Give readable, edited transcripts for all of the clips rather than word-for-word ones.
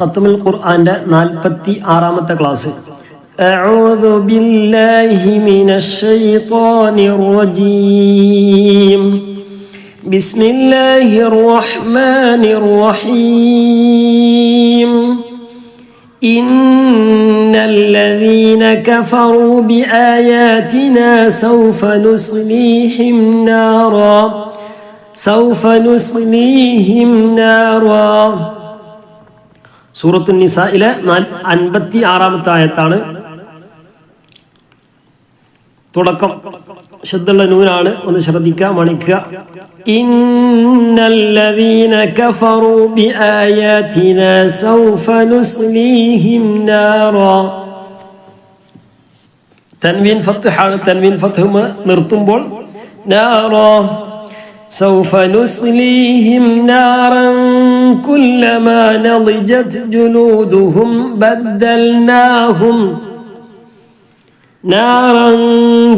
ഖത്മുൽ ഖുർആന്റെ 46-ാമത്തെ ക്ലാസ്. അഊദു ബില്ലാഹി മിനശ് ശൈത്വാനിർ റജീം. ബിസ്മില്ലാഹിർ റഹ്മാനിർ റഹീം. ഇന്നല്ലദീന കഫറൂ ബിആയാതിനാ സൗഫ നുസ്ലീഹിം നാറാ. സൂറത്തുൻ നിസായിലെ 56-ാമത്തെ ആയത്താണ്. തുടക്കം ശബ്ദമുള്ള നൂനാണ്, ഒന്ന് ശ്രദ്ധിക്കുക, മണിക്കുക. ഇന്നല്ലദീന കഫറൂ ബിആയാതിനാ സൗഫ നുസ്ലീഹിം നാറാ. തൻവീൻ ഫത്ഹാണ്. തൻവീൻ ഫത്ഹ് നിർത്തുമ്പോൾ നാറാ. سوف نصليهم نارا كلما نضجت جلودهم بدلناهم نارا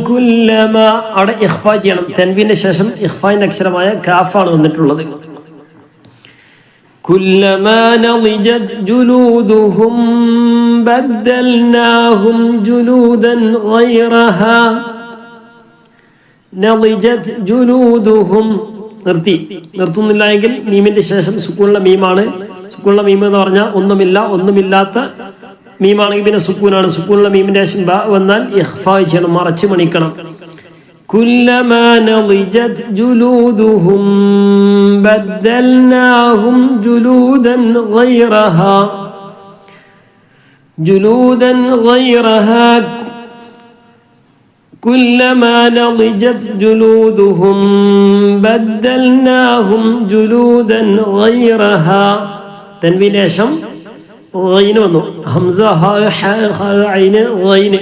كلما. അവിടെ ഇഖ്ഫാ ചെയ്യണം. തൻവീന്റെ ശേഷം ഇഖ്ഫായിന്റെ അക്ഷരമായ കാഫാണ് വന്നിട്ടുള്ളത്. كلما نضجت جلودهم بدلناهم جلودا غيرها. നളിജത് ജുലൂദുഹും നിർത്തുന്നില്ല എങ്കിൽ മീമിന്റെ ശേഷം സുക്കൂനുള്ള മീമാണ്. സുക്കൂനുള്ള മീം എന്ന് പറഞ്ഞാൽ ഒന്നുമില്ലാത്ത മീമാണെങ്കിൽ പിന്നെ സുക്കൂനാണ്. സുക്കൂനുള്ള മീമിന്റെ ശേഷം ബ വന്നാൽ ഇഖ്ഫാ ചെയ്യണം, മറച്ചു മണിക്കണം. കുല്ലമാ നളിജത് ജുലൂദുഹും ബദ്ദൽനാഹും ജുലൂദൻ ഗൈറഹാ. كلما نضجت جلودهم بدلناهم جلودا غيرها. تنوين شم غين വന്നു. ഹംസ ഹ ഹ ഐൻ ഗൈൻ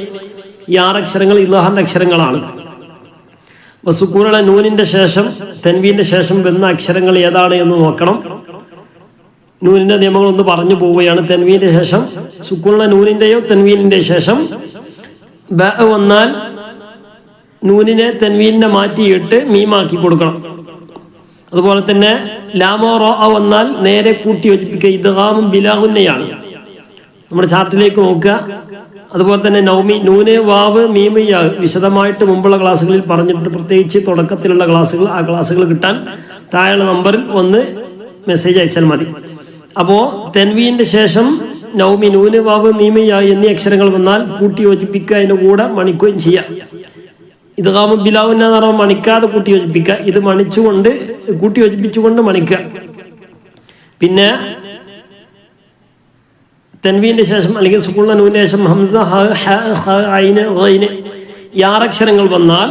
ഈ 6 അക്ഷരങ്ങൾ ഇല്ലാഹന്റെ അക്ഷരങ്ങളാണ്. വസുക്കൂനുള്ള നൂനിന്റെ ശേഷം തൻവീന്റെ ശേഷം വരുന്ന അക്ഷരങ്ങൾ ഏതാണ് എന്ന് നോക്കണം. നൂനിന്റെ നിയമങ്ങൾ ഒന്ന് പറഞ്ഞു പോവുകയാണ്. തൻവീന്റെ ശേഷം സുക്കൂനുള്ള നൂനിന്റെയോ തൻവീനിന്റെ ശേഷം ബ വന്നാൽ നൂനിനെ തൻവീനെ മാറ്റിയിട്ട് മീമാക്കി കൊടുക്കണം. അതുപോലെ തന്നെ ലാമോ റോ വന്നാൽ നേരെ കൂട്ടി യോജിപ്പിക്കുക. ഇദ്ഗാമും ബിലാഹുന്നയാണ്. നമ്മുടെ ചാർട്ടിലേക്ക് നോക്കുക. അതുപോലെ തന്നെ നൗമി നൂന് വാവ് മീമ് യാ വിശദമായിട്ട് മുമ്പുള്ള ക്ലാസ്സുകളിൽ പറഞ്ഞിട്ട്, പ്രത്യേകിച്ച് തുടക്കത്തിലുള്ള ക്ലാസ്സുകൾ, ആ ക്ലാസ്സുകൾ കിട്ടാൻ താഴെയുള്ള നമ്പറിൽ ഒന്ന് മെസ്സേജ് അയച്ചാൽ മതി. അപ്പോൾ തൻവീന്റെ ശേഷം നൗമി നൂന് വാവ് മീമ് യാ എന്നീ അക്ഷരങ്ങൾ വന്നാൽ കൂട്ടി യോജിപ്പിക്കുക, അതിൻ്റെ കൂടെ മണിക്കുകയും ചെയ്യാം. ഇദ്ഗാമു ബിലാഹുന്ന എന്ന് പറഞ്ഞാൽ മണിക്കാതെ കൂട്ടി യോജിപ്പിക്കുക. ഇത് മണിച്ചുകൊണ്ട് കൂട്ടി യോജിപ്പിച്ചുകൊണ്ട് മണിക്കുക. പിന്നെ തൻവീന്റെ ശേഷം അല്ലെങ്കിൽ സുക്കൂനുള്ള നൂനിന് ശേഷം ഹംസ ഹ ഹ ഐൻ ഗൈൻ ഈ 6 അക്ഷരങ്ങൾ വന്നാൽ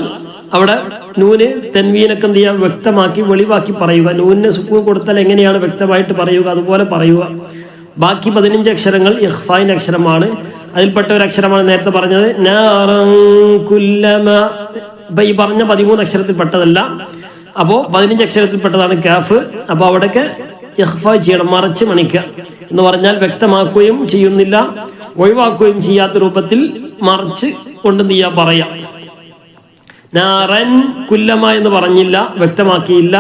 അവിടെ നൂന് തൻവീനൊക്കെ എന്ത് ചെയ്യുക, വ്യക്തമാക്കി വെളിവാക്കി പറയുക. നൂനിന് സുക്കൂൺ കൊടുത്താൽ എങ്ങനെയാണ് വ്യക്തമായിട്ട് പറയുക, അതുപോലെ പറയുക. ബാക്കി 15 അക്ഷരങ്ങൾ ഇഖ്ഫായിന്റെ അക്ഷരമാണ്. അതിൽപ്പെട്ട ഒരു അക്ഷരമാണ് നേരത്തെ പറഞ്ഞത് നാറൻ കുല്ലമാ. അപ്പൊ ഈ പറഞ്ഞ 13 അക്ഷരത്തിൽ പെട്ടതല്ല. അപ്പോൾ 15 അക്ഷരത്തിൽപ്പെട്ടതാണ് കാഫ്. അപ്പോൾ അവിടേക്ക് ഇഖ്ഫാ ചെയ്യണം, മറച്ച് മണിക്കുക എന്ന് പറഞ്ഞാൽ വ്യക്തമാക്കുകയും ചെയ്യുന്നില്ല, ഒഴിവാക്കുകയും ചെയ്യാത്ത രൂപത്തിൽ മറച്ച് കൊണ്ട് നീ പറയാം. നാറൻ കുല്ലമ എന്ന് പറഞ്ഞില്ല, വ്യക്തമാക്കിയില്ല.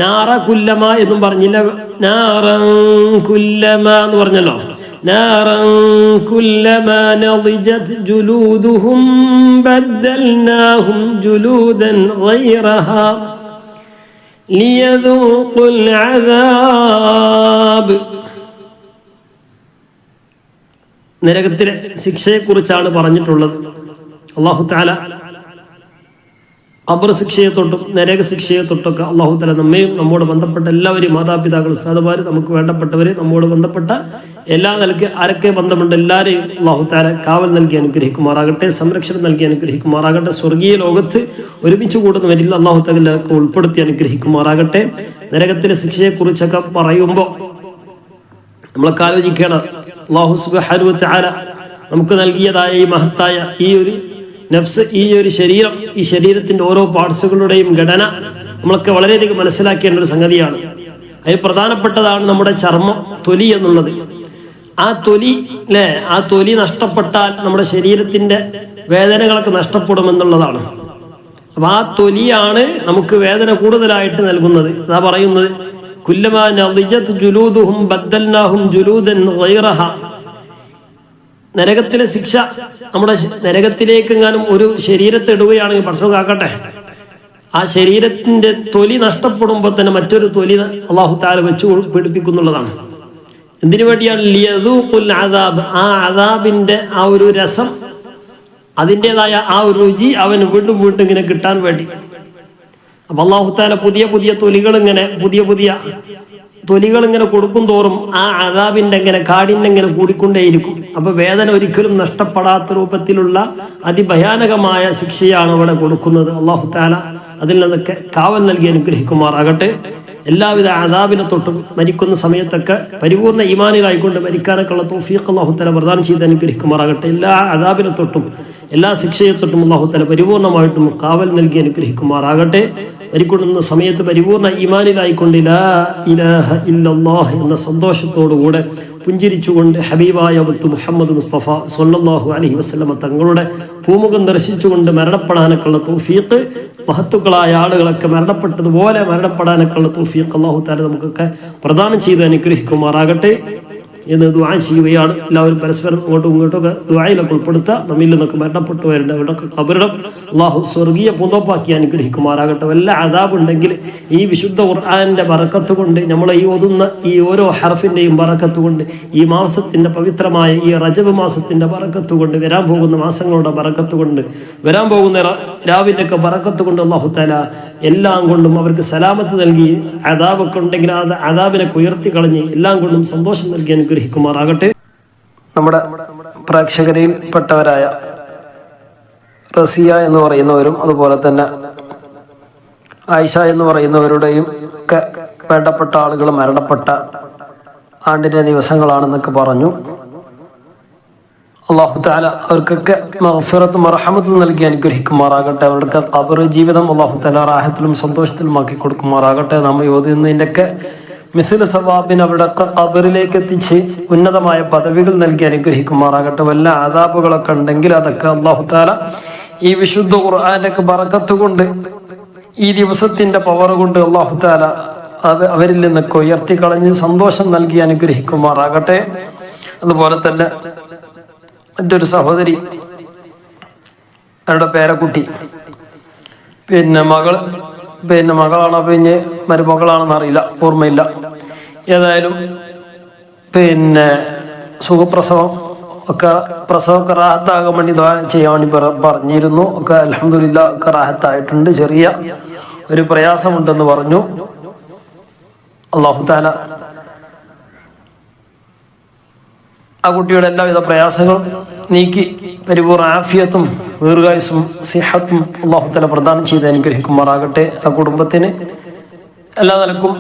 നാറ കുല്ലമ എന്നും പറഞ്ഞില്ല, നാറൻ കുല്ലമ എന്ന് പറഞ്ഞല്ലോ. നാറൻ കുല്ലമാ നളിജത് ജുലൂദുഹും ബദ്ദൽനാഹും ജുലൂദൻ ഗൈറഹാ ലിയദൂഖുൽ അദാബ്. നരകത്തിലെ ശിക്ഷയെക്കുറിച്ചാണ് പറഞ്ഞിട്ടുള്ളത്. അല്ലാഹു തആല ഖബർ ശിക്ഷയെ തൊട്ടും നരക ശിക്ഷയെ തൊട്ടൊക്കെ അല്ലാഹു തആല നമ്മയും നമ്മോട് ബന്ധപ്പെട്ട എല്ലാവരും, മാതാപിതാക്കൾ, ഉസ്താദുമാർ, നമുക്ക് വേണ്ടപ്പെട്ടവരെ, നമ്മോട് ബന്ധപ്പെട്ട എല്ലാ നിലയ്ക്ക് ആരൊക്കെ ബന്ധമുണ്ട് എല്ലാവരെയും അല്ലാഹു തആല കാവൽ നൽകി അനുഗ്രഹിക്കുമാറാകട്ടെ, സംരക്ഷണം നൽകി അനുഗ്രഹിക്കുമാറാകട്ടെ. സ്വർഗീയ ലോകത്ത് ഒരുമിച്ച് കൂടുന്നവരിൽ അല്ലാഹു തആല ഉൾപ്പെടുത്തി അനുഗ്രഹിക്കുമാറാകട്ടെ. നരകത്തിലെ ശിക്ഷയെക്കുറിച്ചൊക്കെ പറയുമ്പോൾ നമ്മളൊക്കെ ആലോചിക്കണം, അല്ലാഹു സുബ്ഹാനഹു വ തആല നമുക്ക് നൽകിയതായ ഈ മഹത്തായ ഈ ഒരു നഫ്സ്, ഈ ഒരു ശരീരം, ഈ ശരീരത്തിന്റെ ഓരോ പാർട്സുകളുടെയും ഘടന നമ്മളൊക്കെ വളരെയധികം മനസ്സിലാക്കേണ്ട ഒരു സംഗതിയാണ്. അതിൽ പ്രധാനപ്പെട്ടതാണ് നമ്മുടെ ചർമ്മം, തൊലി എന്നുള്ളത്. ആ തൊലി നഷ്ടപ്പെട്ടാൽ നമ്മുടെ ശരീരത്തിന്റെ വേദനകളൊക്കെ നഷ്ടപ്പെടുമെന്നുള്ളതാണ്. അപ്പൊ ആ തൊലിയാണ് നമുക്ക് വേദന കൂടുതലായിട്ട് നൽകുന്നത്. അതാ പറയുന്നത് കുല്ലമാ നളിജത് ജുലൂദുഹും ബദ്ദൽനാഹും ജുലൂദൻ ഗൈറഹ. നരകത്തിലെ ശിക്ഷ, നമ്മുടെ നരകത്തിലേക്ക് എങ്ങാനും ഒരു ശരീരത്തെ ഇടുകയാണെങ്കിൽ പടച്ചോൻ കാക്കട്ടെ, ആ ശരീരത്തിന്റെ തൊലി നഷ്ടപ്പെടുമ്പോൾ തന്നെ മറ്റൊരു തൊലി അല്ലാഹു തആല വെച്ച് പിടിപ്പിക്കുന്നുള്ളതാണ്. എന്തിനു വേണ്ടിയാണ്? ലിയദൂഖുൽ അദാബ്, ആ അദാബിന്റെ ആ ഒരു രസം, അതിൻ്റെതായ ആ ഒരു രുചി അവന് വീണ്ടും വീണ്ടും ഇങ്ങനെ കിട്ടാൻ വേണ്ടി. അപ്പൊ അല്ലാഹു തആല പുതിയ പുതിയ തൊലികൾ ഇങ്ങനെ കൊടുക്കും തോറും ആ അദാബിന്റെ ഇങ്ങനെ കാഠിന്യം ഇങ്ങനെ കൂടിക്കൊണ്ടേയിരിക്കും. അപ്പൊ വേദന ഒരിക്കലും നഷ്ടപ്പെടാത്ത രൂപത്തിലുള്ള അതിഭയാനകമായ ശിക്ഷയാണ് അവിടെ കൊടുക്കുന്നത്. അല്ലാഹു തആല അതിൽ നിന്നൊക്കെ കാവൽ നൽകി അനുഗ്രഹിക്കുമാറാകട്ടെ. എല്ലാവിധ അദാബിനെ തൊട്ടും മരിക്കുന്ന സമയത്തൊക്കെ പരിപൂർണ്ണ ഈമാനിലായിക്കൊണ്ട് മരിക്കാനൊക്കെ ഉള്ള തൗഫീഖ് അല്ലാഹു തആല പ്രദാനം ചെയ്ത് അനുഗ്രഹിക്കുമാറാകട്ടെ. എല്ലാ അദാബിനെ തൊട്ടും എല്ലാ ശിക്ഷയെ തൊട്ടും അല്ലാഹു തആല പരിപൂർണ്ണമായിട്ടും കാവൽ നൽകി അനുഗ്രഹിക്കുമാറാകട്ടെ. മരിക്കൊള്ളുന്ന സമയത്ത് പരിപൂർണ്ണ ഈമാനിലായിക്കൊണ്ട് ലാ ഇലാഹ ഇല്ലല്ലാഹ് എന്ന സന്തോഷത്തോടുകൂടെ പുഞ്ചിരിച്ചുകൊണ്ട് ഹബീബായ മുത്ത് മുഹമ്മദ് മുസ്തഫ സ്വല്ലല്ലാഹു അലൈഹി വസല്ലമ തങ്ങളുടെ പൂമുഖം ദർശിച്ചുകൊണ്ട് മരണപ്പെടാനൊക്കെയുള്ള തൗഫീഖ്, മഹത്തുക്കളായ ആളുകളൊക്കെ മരണപ്പെട്ടതുപോലെ മരണപ്പെടാനൊക്കെയുള്ള തൗഫീഖ് അല്ലാഹു തആല നമുക്കൊക്കെ പ്രദാനം ചെയ്ത് അനുഗ്രഹിക്കുമാറാകട്ടെ എന്ന് ദുആ ചെയ്യുകയാണ്. എല്ലാവരും പരസ്പരം അങ്ങോട്ടും ഇങ്ങോട്ടൊക്കെ ദുആയിലൊക്കെ ഉൾപ്പെടുത്തുക. നമ്മിൽ നിന്നൊക്കെ മരണപ്പെട്ടുവരുന്ന ഇവിടെയൊക്കെ ഖബറിടം അല്ലാഹു സ്വർഗീയ പൂന്തോപ്പാക്കി അനുഗ്രഹിക്കുമാറാകട്ടെ. വല്ല അദാബ് ഉണ്ടെങ്കിൽ ഈ വിശുദ്ധ ഖുർആന്റെ ബറക്കത്ത് കൊണ്ട്, നമ്മൾ ഈ ഓതുന്ന ഈ ഓരോ ഹർഫിന്റെയും ബറക്കത്ത് കൊണ്ട്, ഈ മാസത്തിന്റെ പവിത്രമായ ഈ റജബ് മാസത്തിന്റെ ബറക്കത്ത് കൊണ്ട്, വരാൻ പോകുന്ന മാസങ്ങളുടെ ബറക്കത്ത് കൊണ്ട്, വരാൻ പോകുന്ന രാവിന്റെ ഒക്കെ ബറക്കത്ത് കൊണ്ട് അല്ലാഹു തആല എല്ലാം കൊണ്ടും അവർക്ക് സലാമത്ത് നൽകി, അദാബൊക്കെ ഉണ്ടെങ്കിൽ ആ അദാബിനെ ഉയർത്തി കളഞ്ഞ് എല്ലാം കൊണ്ടും സന്തോഷം നൽകി അനുഗ്രഹിക്കുമാറാകട്ടെ. നമ്മുടെ പ്രേക്ഷകരിൽ പെട്ടവരായ റസിയ എന്ന് പറയുന്നവരും അതുപോലെ തന്നെ ആയിഷ എന്ന് പറയുന്നവരുടെയും ഒക്കെ വേണ്ടപ്പെട്ട ആളുകൾ മരണപ്പെട്ട ആണ്ടിന്റെ ദിവസങ്ങളാണെന്നൊക്കെ പറഞ്ഞു. അല്ലാഹു തആല അവർക്കൊക്കെ മഗ്ഫിറത്തും മർഹമത്തും നൽകി അനുഗ്രഹിക്കുമാറാകട്ടെ. അവരുടെ ഖബർ ജീവിതം അല്ലാഹു തആല റാഹത്തിലും സന്തോഷത്തിലും ആക്കി കൊടുക്കുമാറാകട്ടെ. നമ്മൾ ഓതുന്നതിൻ്റെയൊക്കെ മിസ്ല സവാബിന് അവരുടെ ഖബറിലേക്ക് എത്തിച്ച് ഉന്നതമായ പദവികൾ നൽകി അനുഗ്രഹിക്കുമാറാകട്ടെ. വല്ല അദാബുകളൊക്കെ ഉണ്ടെങ്കിൽ അതൊക്കെ അല്ലാഹു തആല ഈ വിശുദ്ധ ഖുർആന്റെ ബറക്കത്ത് കൊണ്ട്, ഈ ദിവസത്തിന്റെ പവർ കൊണ്ട് അല്ലാഹു തആല അത് അവരിൽ നിന്നൊക്കെ ഉയർത്തി കളഞ്ഞ് സന്തോഷം നൽകി അനുഗ്രഹിക്കുമാറാകട്ടെ. അതുപോലെ തന്നെ മറ്റൊരു സഹോദരി, അവരുടെ പേരക്കുട്ടി മകളാണോ പിന്നെ മരുമകളാണെന്ന് അറിയില്ല, ഓർമ്മയില്ല. ഏതായാലും സുഖപ്രസവം ഒക്കെ, പ്രസവമൊക്കെ റാഹത്താകാൻ വേണ്ടി ദുആ ചെയ്യാൻ വേണ്ടി പറഞ്ഞിരുന്നു. ഒക്കെ അൽഹംദുലില്ലാ ഒക്കെ റാഹത്തായിട്ടുണ്ട്. ചെറിയ ഒരു പ്രയാസമുണ്ടെന്ന് പറഞ്ഞു. അല്ലാഹു തആല ആ കുട്ടിയുടെ എല്ലാവിധ പ്രയാസങ്ങളും നീക്കി പരിപൂർണ്ണ ആഫിയത്തും ദീർഘായുസ്സും സിഹത്തും അല്ലാഹു തആല പ്രദാനം ചെയ്ത് അനുഗ്രഹിക്കുമാറാകട്ടെ. ആ കുടുംബത്തിന് എല്ലാ നിലക്കും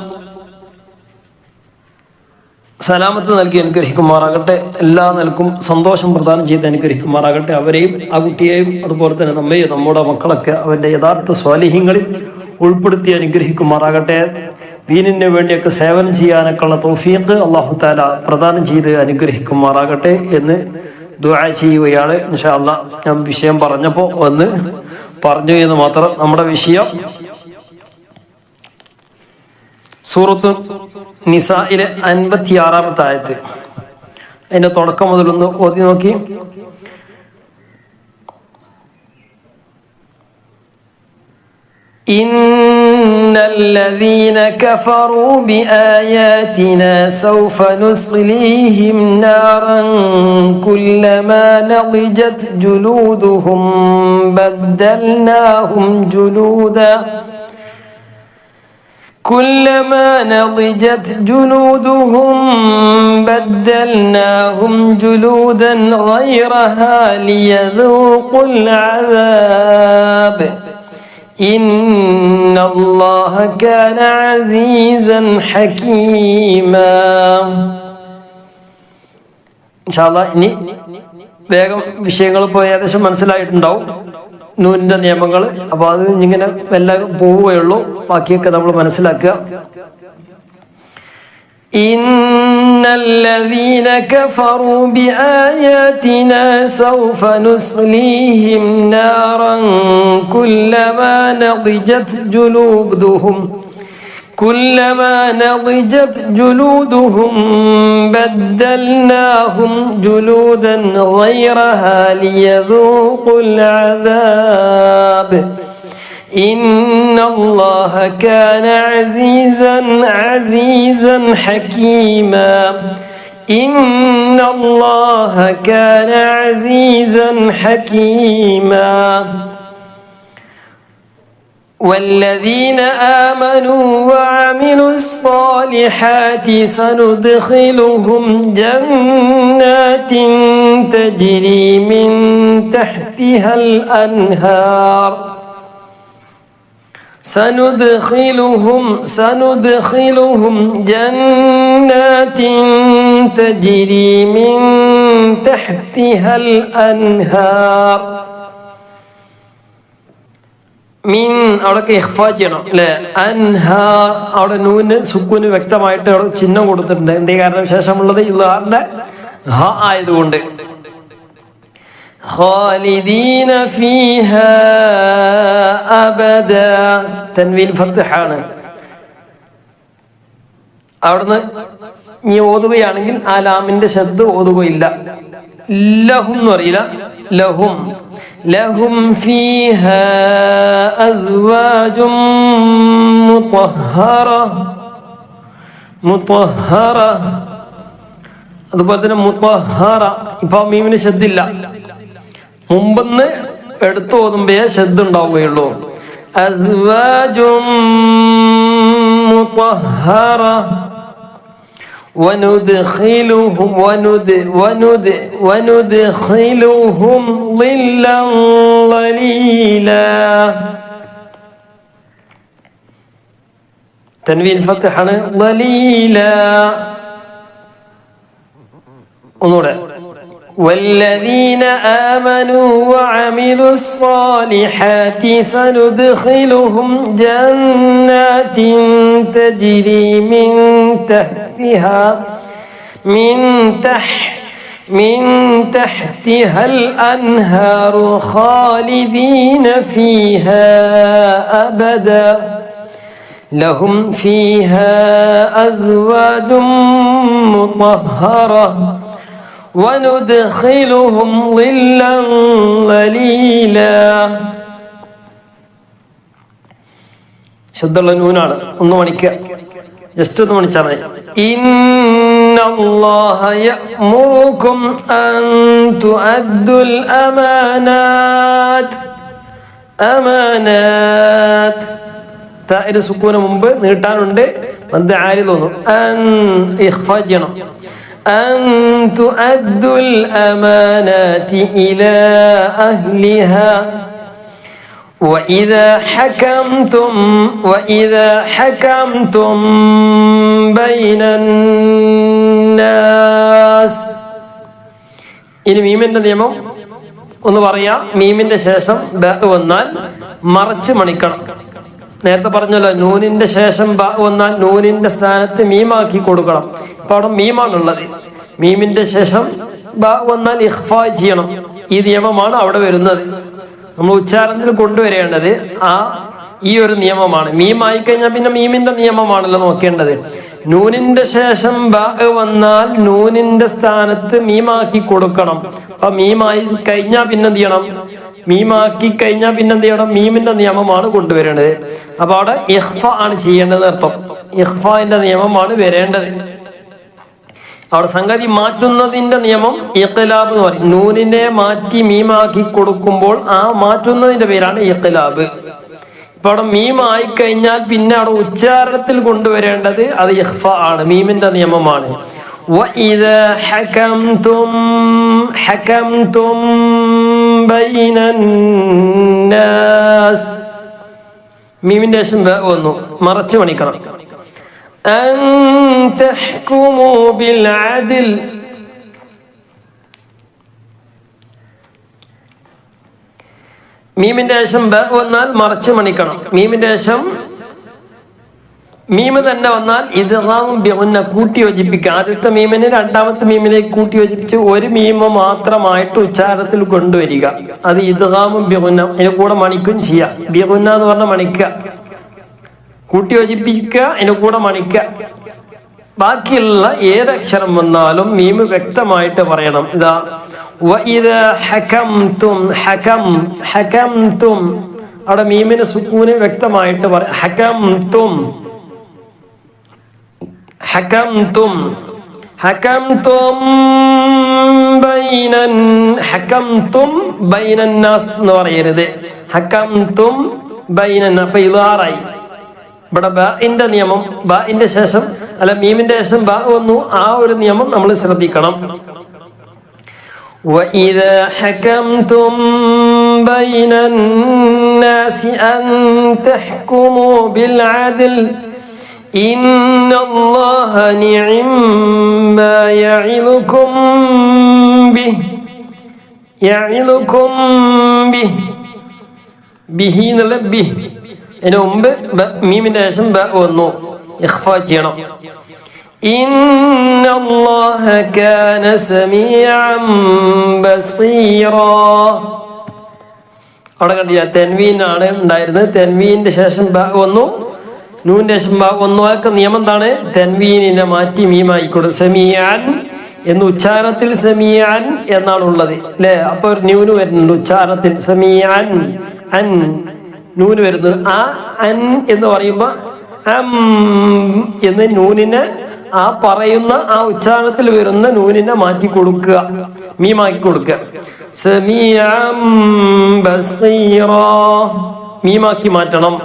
സലാമത്ത് നൽകി അനുഗ്രഹിക്കുമാറാകട്ടെ. എല്ലാ നിലക്കും സന്തോഷം പ്രദാനം ചെയ്ത് അനുഗ്രഹിക്കുമാറാകട്ടെ. അവരെയും ആ കുട്ടിയെയും അതുപോലെ തന്നെ നമ്മയും നമ്മുടെ മക്കളൊക്കെ അവരുടെ യഥാർത്ഥ സ്വാലിഹ്യങ്ങളിൽ ഉൾപ്പെടുത്തി അനുഗ്രഹിക്കുമാറാകട്ടെ. ദീനിന് വേണ്ടിയൊക്കെ സേവനം ചെയ്യാനൊക്കെ ഉള്ള തൗഫീഖ് അല്ലാഹു തആല പ്രദാനം ചെയ്ത് അനുഗ്രഹിക്കുമാറാകട്ടെ എന്ന് ദുആ ചെയ്യുകയാണ്. ഇൻഷാ അല്ലാഹ് ഞാൻ വിഷയം പറഞ്ഞപ്പോൾ ഒന്ന് പറഞ്ഞു എന്ന് മാത്രം. നമ്മുടെ വിഷയം സൂറത്ത് നിസായിലെ 56-ാമത്തെ ആയത്ത്, അതിന്റെ തുടക്കം മുതലൊന്ന് ഓതി നോക്കി. إن الذين كفروا بآياتنا سوف نصليهم نارا كلما نضجت جلودهم بدلناهم جلودا كلما نضجت جلودهم بدلناهم جلودا غيرها ليذوقوا العذاب إن الله كان عزيزا حكيما. ഇൻഷാ അല്ലാഹ് ഇനി വേഗം വിഷയങ്ങൾ ഇപ്പോൾ ഏകദേശം മനസ്സിലായിട്ടുണ്ടാവും, നൂനിന്റെ നിയമങ്ങൾ. അപ്പോൾ അത് ഇങ്ങനെ എല്ലാം പോവുകയുള്ളൂ, ബാക്കിയൊക്കെ നമ്മൾ മനസ്സിലാക്കുക. إن الذين كفروا بآياتنا سوف نصليهم نارا كلما نضجت كلما نضجت جلودهم بدلناهم جلودا غيرها ليذوقوا العذاب إن الله كان عزيزا حكيما إن الله كان عزيزا حكيما والذين آمنوا وعملوا الصالحات سندخلهم جنات تجري من تحتها الأنهار سندخلهم جنات تجري من تحتها الأنهار മീൻ അവിടെയൊക്കെ ഇഖ്ഫാ ചെയ്യണം അല്ലെ. അൻഹാർ അവിടെ നൂന് സുക്കൂന് വ്യക്തമായിട്ട് അവിടെ ചിഹ്നം കൊടുത്തിട്ടുണ്ട്. എന്തേ കാരണം ശേഷമുള്ളത് ഇദ്ഹാറിന്റെ ഹ ആയതുകൊണ്ട്. ഖാലിദീന ഫീഹാ അബദ തൻവീൻ ഫത്ഹാണ്. അവിടുന്ന് നീ ഓതുകയാണെങ്കിൽ ആ ലാമിന്റെ ശബ്ദം ഓതുകയില്ല. ലഹും എന്ന് പറയില്ല, ലഹും ലഹും ഫീഹാ അസ്വാജും മുത്വഹറ. അതുപോലെ തന്നെ മുത്വഹറ ഇപ്പൊ മീമിന് ശബ്ദില്ല. മുമ്പെന്ന് എടുത്തു ഓതുമ്പേ ശബ്ദം ഉണ്ടാവുകയുള്ളൂ. അസ്വാജും മുത്വഹറ وندخلهم ظلا ظليلا تنوين فتحنا ظليلا. ونورا والذين آمنوا وعملوا الصالحات سندخلهم جنات تجري من تحتها الأنهار خالدين فيها أبدا لهم فيها أزواج مطهرة وندخلهم ظلا ظليلا. ശബ്ദമുള്ള നൂനാണ്. ഒന്ന് മണിക്കുക, ജസ്റ്റ് ഒന്ന് മണിച്ചാൽ മതി. ഇന്നല്ലാഹ യഅ്മുറുകും അൻ തുഅദ്ദുൽ അമാനാത്ത്. താഇന് സുക്കൂന് മുമ്പ് നീട്ടാനുണ്ട്, മദ്ദ് ആരി തോന്നും. അൻ ഇഖ്ഫാ ചെയ്യണം. أن تؤدوا الأمانات إلى أهلها وإذا حكمتم بين الناس. ഇനി മീമിന്റെ നിയമം ഒന്ന് പറയാം. മീമിന്റെ ശേഷം ബ വന്നാൽ മറച്ച് മണിക്കണം. നേരത്തെ പറഞ്ഞല്ലോ, നൂനിന്റെ ശേഷം ബ വന്നാൽ നൂനിന്റെ സ്ഥാനത്ത് മീമാക്കി കൊടുക്കണം. ഇപ്പൊ അവിടെ മീമാണുള്ളത്. മീമിന്റെ ശേഷം ബ വന്നാൽ ഇഖ്ഫാ ചെയ്യണം. ഈ നിയമമാണ് അവിടെ വരുന്നത്. നമ്മൾ ഉച്ചാരണത്തിൽ കൊണ്ടുവരേണ്ടത് ഈ ഒരു നിയമമാണ്. മീമായി കഴിഞ്ഞാൽ പിന്നെ മീമിന്റെ നിയമമാണല്ലോ നോക്കേണ്ടത്. നൂനിന്റെ ശേഷം ബ വന്നാൽ നൂനിന്റെ സ്ഥാനത്ത് മീമാക്കി കൊടുക്കണം. അപ്പൊ മീമായി കഴിഞ്ഞാൽ പിന്നെന്ത് ചെയ്യണം? മീമാക്കി കഴിഞ്ഞാൽ പിന്നെന്ത് ചെയ്യണം? മീമിന്റെ നിയമമാണ് കൊണ്ടുവരേണ്ടത്. അപ്പൊ അവിടെ ഇഖ്ഫ ആണ് ചെയ്യേണ്ടത് അർത്ഥം. ഇഖ്ഫാന്റെ നിയമമാണ് വരേണ്ടത്. അവിടെ സംഗതി മാറ്റുന്നതിന്റെ നിയമം ഇഖ്ലാബ് എന്ന് പറയും. നൂനിനെ മാറ്റി മീമാക്കി കൊടുക്കുമ്പോൾ ആ മാറ്റുന്നതിന്റെ പേരാണ് ഇഖ്ലാബ്. ഇപ്പൊ അവിടെ മീമായി കഴിഞ്ഞാൽ പിന്നെ അവിടെ ഉച്ചാരണത്തിൽ കൊണ്ടുവരേണ്ടത് അത് ഇഖ്ഫ ആണ്, മീമിന്റെ നിയമമാണ്. وَإِذَا حَكَمْتُمْ بَيْنَ النَّاسِ മീമിന്റെ ശേഷം വന്നു, മറച്ചു പണിക്കണം. أَن تَحْكُمُوا بِالْعَدْلِ മീമിന്റെ ശേഷം ബ വന്നാൽ മറച്ചു മണിക്കണം. മീമിന്റെ ശേഷം മീമ് തന്നെ വന്നാൽ ഇദ്ഗാമും ബിഗുന്ന കൂട്ടി യോജിപ്പിക്കുക. ആദ്യത്തെ മീമിനെ രണ്ടാമത്തെ മീമിലേക്ക് കൂട്ടി യോജിപ്പിച്ച് ഒരു മീമ് മാത്രമായിട്ട് ഉച്ചാരണത്തിൽ കൊണ്ടുവരിക. അത് ഇദ്ഗാമും ബിഗുന്ന. അതിന് കൂടെ മണിക്കും ചെയ്യാം. ബിഗുന്ന എന്ന് പറഞ്ഞാൽ മണിക്കുക, കൂട്ടി യോജിപ്പിക്കുക, അതിന്റെ കൂടെ മണിക്കുക. ബാക്കിയുള്ള ഏതക്ഷരം വന്നാലും മീമ് വ്യക്തമായിട്ട് പറയണം. ഇതാ വഇദാ ഹകംതും, ഹകം ഹകംതും, അവിടെ മീമിന് സുക്കൂന് വ്യക്തമായിട്ട് പറയാം. ഹകംതും ഹകംതും ഹകംതും ബൈനൻ, ഹകംതും ബൈനന്നാസ് എന്ന് പറയരുത്. ഹകംതും ബൈനൻ, അപ്പൊ ഇളാറായി. ഇവിടെ ബഇന്റെ നിയമം, ബഇന്റെ ശേഷം അല്ല മീമിന്റെ ശേഷം ബ വന്നു, ആ ഒരു നിയമം നമ്മൾ ശ്രദ്ധിക്കണം. وَإِذَا حَكَمْتُمْ بَيْنَ النَّاسِ أَن تَحْكُمُوا بِالْعَدْلِ إِنَّ اللَّهَ نِعِمَّا يَعِظُكُمْ بِهِ يَعِظُكُمْ بِهِ ബിഹി എന്നുള്ള ബിഹ്, അതിന് മുമ്പ് മീമിന്റെ ശേഷം ബ വന്നു, ഇഖ്ഫാ ചെയ്യണം. ഇന്നല്ലാഹ കാന സമീഅൻ ബസീറാ. അവിടെ കണ്ടില്ല, തെൻവീനാണ് ഉണ്ടായിരുന്നത്. തെൻവീന്റെ ശേഷം ബ വന്നു, നൂന്റെ ശേഷം ബ വന്നു. അതൊക്കെ നിയമം എന്താണ്? തെൻവീനിനെ മാറ്റി മീമായിക്കോടും. സമീഅൻ എന്ന് ഉച്ചാരണത്തിൽ സമീഅൻ എന്നാണ് ഉള്ളത് അല്ലെ. അപ്പൊ ഒരു ന്യൂന് വരുന്നുണ്ട് ഉച്ചാരണത്തിൽ. സമീഅൻ അൻ നൂന് വരുന്നത്. ആ അൻ എന്ന് പറയുമ്പോ എന്ന് നൂനിനെ, ആ പറയുന്ന ആ ഉച്ചാരണത്തിൽ വരുന്ന നൂനിനെ മാറ്റി കൊടുക്കുക, മീമാക്കി കൊടുക്കുക. സമീഅൻ ബസീറാ, മീമാക്കി മാറ്റണം.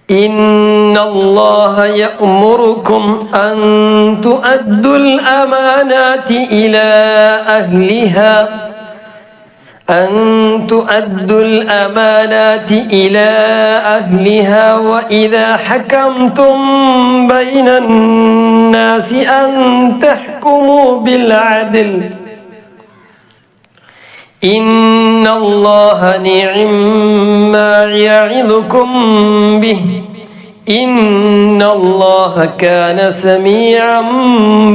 ഇന്നല്ലാഹ യഅ്മുറുകും അൻ തുഅദ്ദുൽ അമാനാതി ഇലാ അഹ്ലിഹാ أن تؤدوا الأمانات إلى أهلها وإذا حكمتم بين الناس أن تحكموا بالعدل إن الله نعم ما يعظكم به إن الله كان سميعا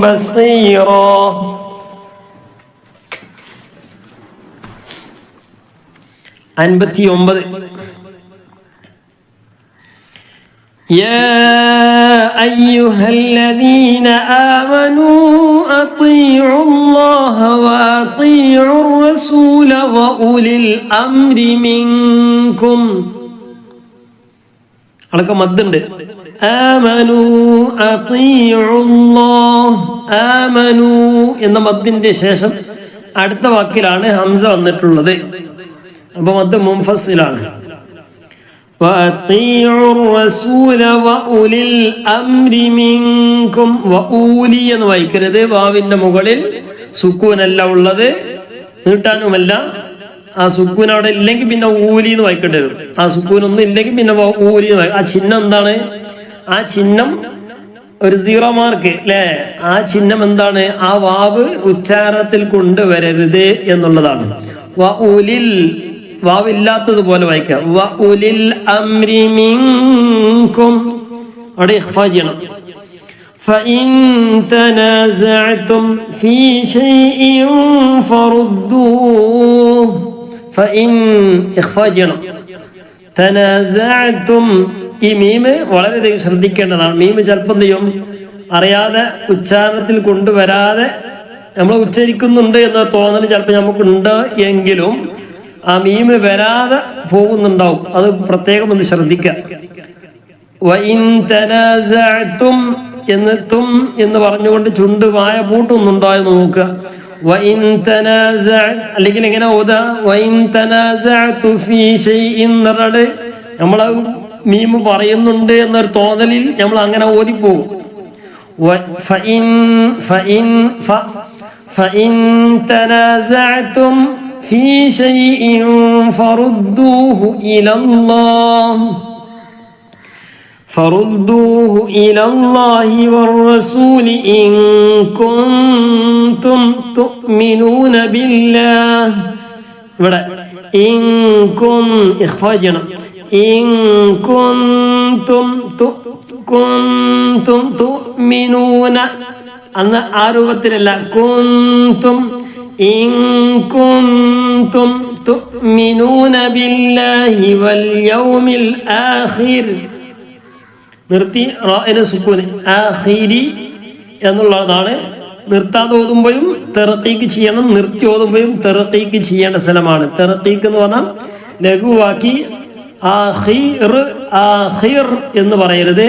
بصيرا. 59. يا أيها الذين آمنوا أطيعوا الله وأطيعوا الرسول وأولي الأمر منكم. അടക്ക മദ്ദുണ്ട്. ആമനു അത്തിഉല്ലാഹ്, ആമനു എന്ന മദ്ദിന്റെ ശേഷം അടുത്ത വാക്കിലാണ് ഹംസ വന്നിട്ടുള്ളത്. അപ്പൊ മദ്ദ് മുൻഫസിലാണ്. വഅത്തിഉർ റസൂല വഉലിൽ അംരി മിൻകും. വഊലി എന്ന് വായിക്കരുത്. വാവിന്റെ മുകളിൽ സുക്കൂനല്ല ഉള്ളത്, നീട്ടാനുമല്ല. ആ സുക്കൂൻ അവിടെ ഇല്ലെങ്കിൽ പിന്നെ ഊലി എന്ന് വായിക്കേണ്ടി വരും. ആ സുക്കൂനൊന്നും ഇല്ലെങ്കിൽ പിന്നെ ഊലി എന്ന് വായിക്കും. ആ ചിഹ്നം എന്താണ്? ആ ചിഹ്നം ഒരു 0 മാർക്ക് അല്ലേ. ആ ചിഹ്നം എന്താണ്? ആ വാവ് ഉച്ചാരണത്തിൽ കൊണ്ടുവരരുത് എന്നുള്ളതാണ്. വഉലിൽ, വാവില്ലാത്തതുപോലെ വായിക്കാം. വഉലിൽ അംരി മിൻകും, അവിടെ ഇഖ്ഫാ ചെയ്യണം. فإن تنازعتم في شيء فردوه. فإن إخفاء ചെയ്യണം. തനാസഅതും, ഈ മീമ് വളരെയധികം ശ്രദ്ധിക്കേണ്ടതാണ്. മീമ് ചിലപ്പോൾ എന്ത് ചെയ്യും, അറിയാതെ ഉച്ചാരണത്തിൽ കൊണ്ടുവരാതെ നമ്മൾ ഉച്ചരിക്കുന്നുണ്ട് എന്ന തോന്നൽ ചിലപ്പോൾ നമുക്കുണ്ട് എങ്കിലും ആ മീമ് വരാതെ പോകുന്നുണ്ടാവും. അത് പ്രത്യേകം ഒന്ന് ശ്രദ്ധിക്കുക. വഇൻ തനാസഅതും എന്ന് തും എന്ന് പറഞ്ഞുകൊണ്ട് ചുണ്ട് വായ പൂട്ടുന്നുണ്ടോ എന്ന് നോക്കുക. വഇൻ തനാസഅ, അല്ലെങ്കിൽ എങ്ങനെ ഓതാ? വഇൻ തനാസഅതു ഫീ ശൈഇൻ എന്നറട് നമ്മൾ മീമ് പറയുന്നുണ്ട് എന്നൊരു തോന്നലിൽ നമ്മൾ അങ്ങനെ ഓതിപ്പോകും. ഫഇൻ തനാസഅതും ഫീ ശൈഇൻ ഫറുദ്ദൂഹു ഇലല്ലാഹ് فردوه إلى الله والرسول إن كنتم تؤمنون بالله. إن كنتم تؤمنون അന്ന് ആ രൂപത്തിലല്ല. കുന്തും ഇൻ കുന്തും തുഅ്മിനൂന ബില്ലാഹി വൽ യൗമിൽ ആഖിർ. നിർത്തി റാഇന് സുക്കൂൻ ആഖിരി എന്നുള്ളതാണ്. നിർത്താതെ ഓതുമ്പോഴും തെറക്കീക്ക് ചെയ്യണം, നിർത്തി ഓതുമ്പോഴും തെറക്കീക്ക് ചെയ്യേണ്ട സ്ഥലമാണ്. തെറക്കീക്ക് എന്ന് പറഞ്ഞാൽ ലഘുവാക്കി ആഖിർ ആഖിർ എന്ന് പറയരുത്.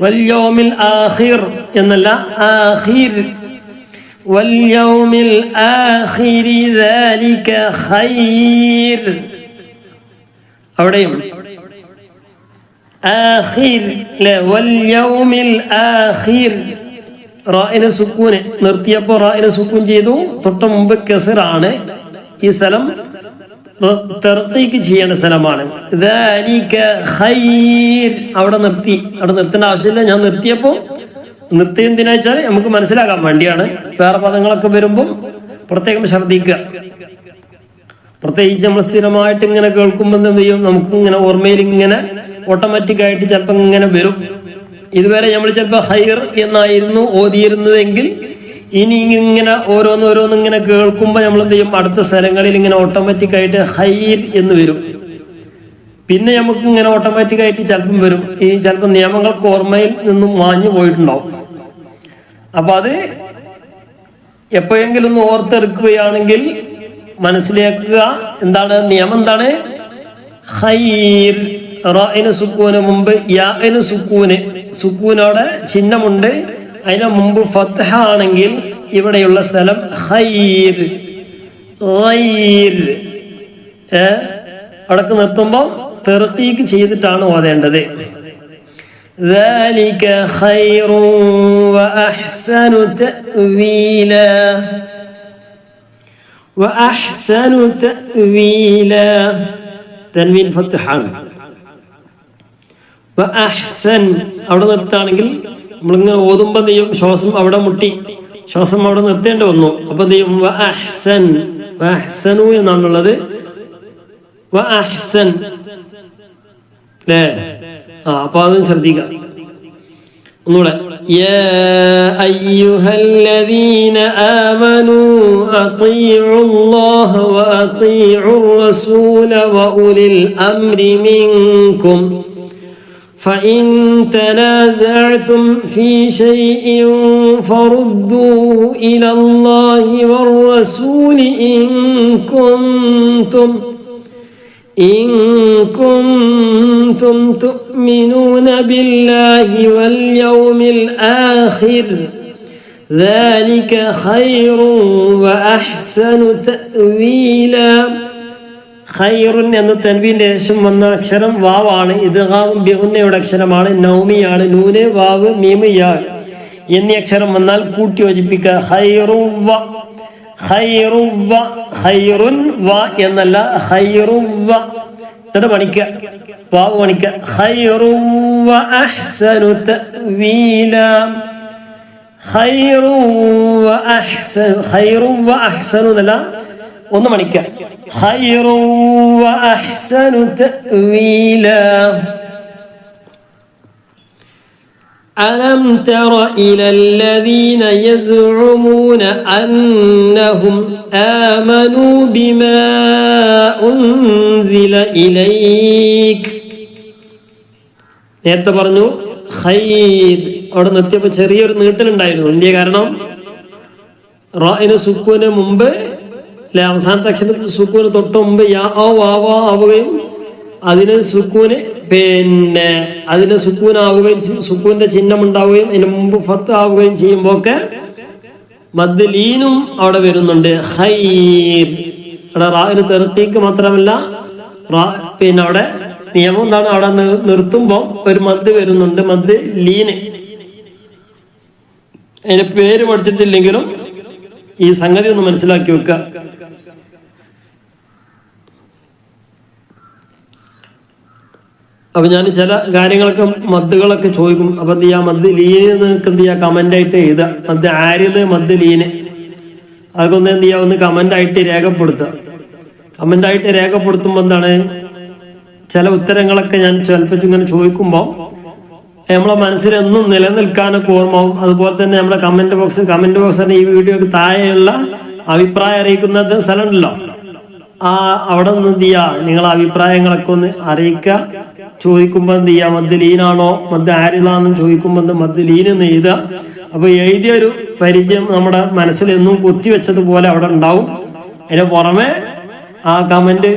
വൽയൗമിൽ ആഖിർ എന്നല്ല, ആഖിർ. വൽയൗമിൽ ആഖിരി ദാലിക ഖൈർ. അവിടെയും ആഖിർ ലെ വൽയൗമിൽ ആഖിർ. റാഇന് സുക്കൂന് നിർത്തിയപ്പോൾ റാഇന് സുക്കൂൻ ചെയ്തു. തൊട്ട് മുമ്പ് കസറാണ്. ഈ സ്ഥലം തർക്കീക്ക് ചെയ്യേണ്ട സ്ഥലമാണ്. ദാലിക ഖൈർ. അവിടെ നിർത്തി. അവിടെ നിർത്തേണ്ട ആവശ്യമില്ല. ഞാൻ നിർത്തിയപ്പോൾ നിർത്തി എന്തിനാ വെച്ചാൽ നമുക്ക് മനസ്സിലാക്കാൻ വേണ്ടിയാണ്. വേറെ പദങ്ങളൊക്കെ വരുമ്പം പ്രത്യേകം ശ്രദ്ധിക്കുക. പ്രത്യേകിച്ച് നമ്മൾ സ്ഥിരമായിട്ട് ഇങ്ങനെ കേൾക്കുമ്പോൾ എന്ത് ചെയ്യും, നമുക്ക് ഇങ്ങനെ ഓർമ്മയിൽ ഇങ്ങനെ ഓട്ടോമാറ്റിക്കായിട്ട് ചിലപ്പോൾ ഇങ്ങനെ വരും. ഇതുവരെ നമ്മൾ ചിലപ്പോൾ ഹൈർ എന്നായിരുന്നു ഓതിയിരുന്നതെങ്കിൽ ഇനി ഇങ്ങനെ ഓരോന്നോരോന്ന് ഇങ്ങനെ കേൾക്കുമ്പോൾ നമ്മൾ എന്ത് ചെയ്യും, അടുത്ത സ്ഥലങ്ങളിൽ ഇങ്ങനെ ഓട്ടോമാറ്റിക്കായിട്ട് ഹൈർ എന്ന് വരും. പിന്നെ നമുക്ക് ഇങ്ങനെ ഓട്ടോമാറ്റിക്കായിട്ട് ചിലപ്പം വരും. ഈ ചിലപ്പോൾ നിയമങ്ങൾക്ക് ഓർമ്മയിൽ നിന്നും മാഞ്ഞു പോയിട്ടുണ്ടാവും. അപ്പൊ അത് എപ്പോഴെങ്കിലും ഒന്ന് ഓർത്തെടുക്കുകയാണെങ്കിൽ മനസ്സിലാക്കുക. എന്താണ് നിയമം? എന്താണ്? ഖൈർ. റാഇന് സുക്കൂന് മുമ്പ് യാഇന് സുക്കൂന്, സുക്കൂനോടെ ചിഹ്നമുണ്ട്. അതിന് മുമ്പ് ഫത്ഹ ആണെങ്കിൽ ഇവിടെയുള്ള സ്ഥലം ഖൈർ. ഖൈർ അടക്ക് നിർത്തുമ്പോൾ തർക്കീക്ക് ചെയ്തിട്ടാണ് ഓതേണ്ടത്. ذلك خير وأحسن تأويلا. وأحسن تأويلا. തൻവീൻ ഫത്ഹാണ്. വഅഹ്സൻ അവിടെ നിർത്താണെങ്കിൽ നമ്മളിങ്ങനെ ഓതുമ്പോൾ ചെയ്യും ശ്വാസം അവിടെ മുട്ടി, ശ്വാസം അവിടെ നിർത്തേണ്ടി വന്നു. അപ്പൊ ചെയ്യും വഅഹ്സൻ. വഅഹ്സനു എന്നാണുള്ളത്. വഅഹ്സൻ അല്ലേ? അപ്പൊ അതും ശ്രദ്ധിക്കുക. ഒന്നുകൂടെ. യാ അയ്യുഹല്ലദീന ആമനൂ അത്ഈഉല്ലാഹ വഅത്ഈഉർ റസൂല വഉലിൽ അംരി മിൻകും فإن تنازعتم في شيء فردوه إلى الله والرسول إن كنتم تؤمنون بالله واليوم الآخر ذلك خير وأحسن تأويلا. ഖൈറുൻ എന്ന തൻവീന്റെ ശേഷം വന്ന അക്ഷരം വാവാണ്. ഇദ്ഗാം ബിഗുന്നയുടെ അക്ഷരമാണ്. നൗമിയാണ്. നൂന് വാവ് മീമ് യാ എന്നീ അക്ഷരം വന്നാൽ കൂട്ടി യോജിപ്പിക്കുക. ഖൈറുവ ഖൈറുവ. ഖൈറുൻ വ എന്നല്ല, ഖൈറുവ. എന്നിട്ട് മണിക്കുക, വാവ് മണിക്കുക. ഖൈറുവ അഹ്സനു തഅ്വീല. ഖൈറുവ അഹ്സൻ. ഖൈറുവ അഹ്സനു എന്നല്ല, ഒന്ന് മണിക്കുക. ഖൈറുൻ വഅഹ്സനു തഅ്വീല. അലം തറ ഇലല്ലദീന യസ്ഉമൂന അന്നഹും ആമനൂ ബിമാ ഉൻസില ഇലൈക. നേരത്തെ പറഞ്ഞു ഖൈർ. അവിടെ നിർത്തിയപ്പോൾ ചെറിയൊരു നീട്ടലുണ്ടായിരുന്നു. എന്തിയ കാരണം? റാഇന് സുക്കൂന് മുമ്പ് അല്ലെ, അവസാനത്തെ അക്ഷരത്തിൽ സുക്കൂന് തൊട്ട് മുമ്പ് യാ ഓ വാവാ ആവുകയും അതിന് സുക്കൂന് പിന്നെ അതിന് സുക്കൂനാവുകയും സുക്കൂന്റെ ചിഹ്നം ഉണ്ടാവുകയും അതിന് മുമ്പ് ഫത്ത് ആവുകയും ചെയ്യുമ്പോൾ ഒക്കെ മദ് ലീനും അവിടെ വരുന്നുണ്ട്. ഖൈർ. അവിടെ റാഇന് തർക്കീക്ക് മാത്രമല്ല, പിന്നെ അവിടെ നിയമം എന്താണ്? അവിടെ നിർത്തുമ്പോൾ ഒരു മദ് വരുന്നുണ്ട്, മദ് ലീന്. അതിന്റെ പേര് പഠിച്ചിട്ടില്ലെങ്കിലും ഈ സംഗതി ഒന്ന് മനസ്സിലാക്കി വെക്കുക. അപ്പൊ ഞാൻ ചില കാര്യങ്ങളൊക്കെ മദ്ദുകളൊക്കെ ചോദിക്കും. അപ്പൊ എന്ത് ചെയ്യാ, മദ് ലീന് നിങ്ങൾക്ക് എന്ത് ചെയ്യാ, കമന്റ് ആയിട്ട് എഴുതുക. മദ് ആരിത്, മദ് ലീന്, അതൊക്കെ ഒന്ന് എന്ത് ചെയ്യാ, ഒന്ന് കമന്റ് ആയിട്ട് രേഖപ്പെടുത്തുക. കമന്റ് ആയിട്ട് രേഖപ്പെടുത്തുമ്പോൾ എന്താണ്, ചില ഉത്തരങ്ങളൊക്കെ ഞാൻ ചിലപ്പോൾ ഇങ്ങനെ ചോദിക്കുമ്പോൾ നമ്മളെ മനസ്സിൽ എന്നും നിലനിൽക്കാനൊക്കെ ഓർമ്മവും. അതുപോലെ തന്നെ നമ്മുടെ കമന്റ് ബോക്സ് ഈ വീഡിയോക്ക് താഴെയുള്ള അഭിപ്രായം അറിയിക്കുന്ന സ്ഥലമുണ്ടല്ലോ, അവിടെ നിന്ന് എന്ത് ചെയ്യുക, നിങ്ങളെ അഭിപ്രായങ്ങളൊക്കെ ഒന്ന് അറിയിക്കുക. ചോദിക്കുമ്പോൾ എന്ത് ചെയ്യുക, മദ് ലീനാണോ മദ് ആരിലാണെന്ന് ചോദിക്കുമ്പോൾ മദ് ലീൻ എന്ന് എഴുതുക. അപ്പോൾ എഴുതിയൊരു പരിചയം നമ്മുടെ മനസ്സിൽ എന്നും കുത്തിവെച്ചതുപോലെ അവിടെ ഉണ്ടാവും. അതിന് പുറമെ ആ കമന്റ്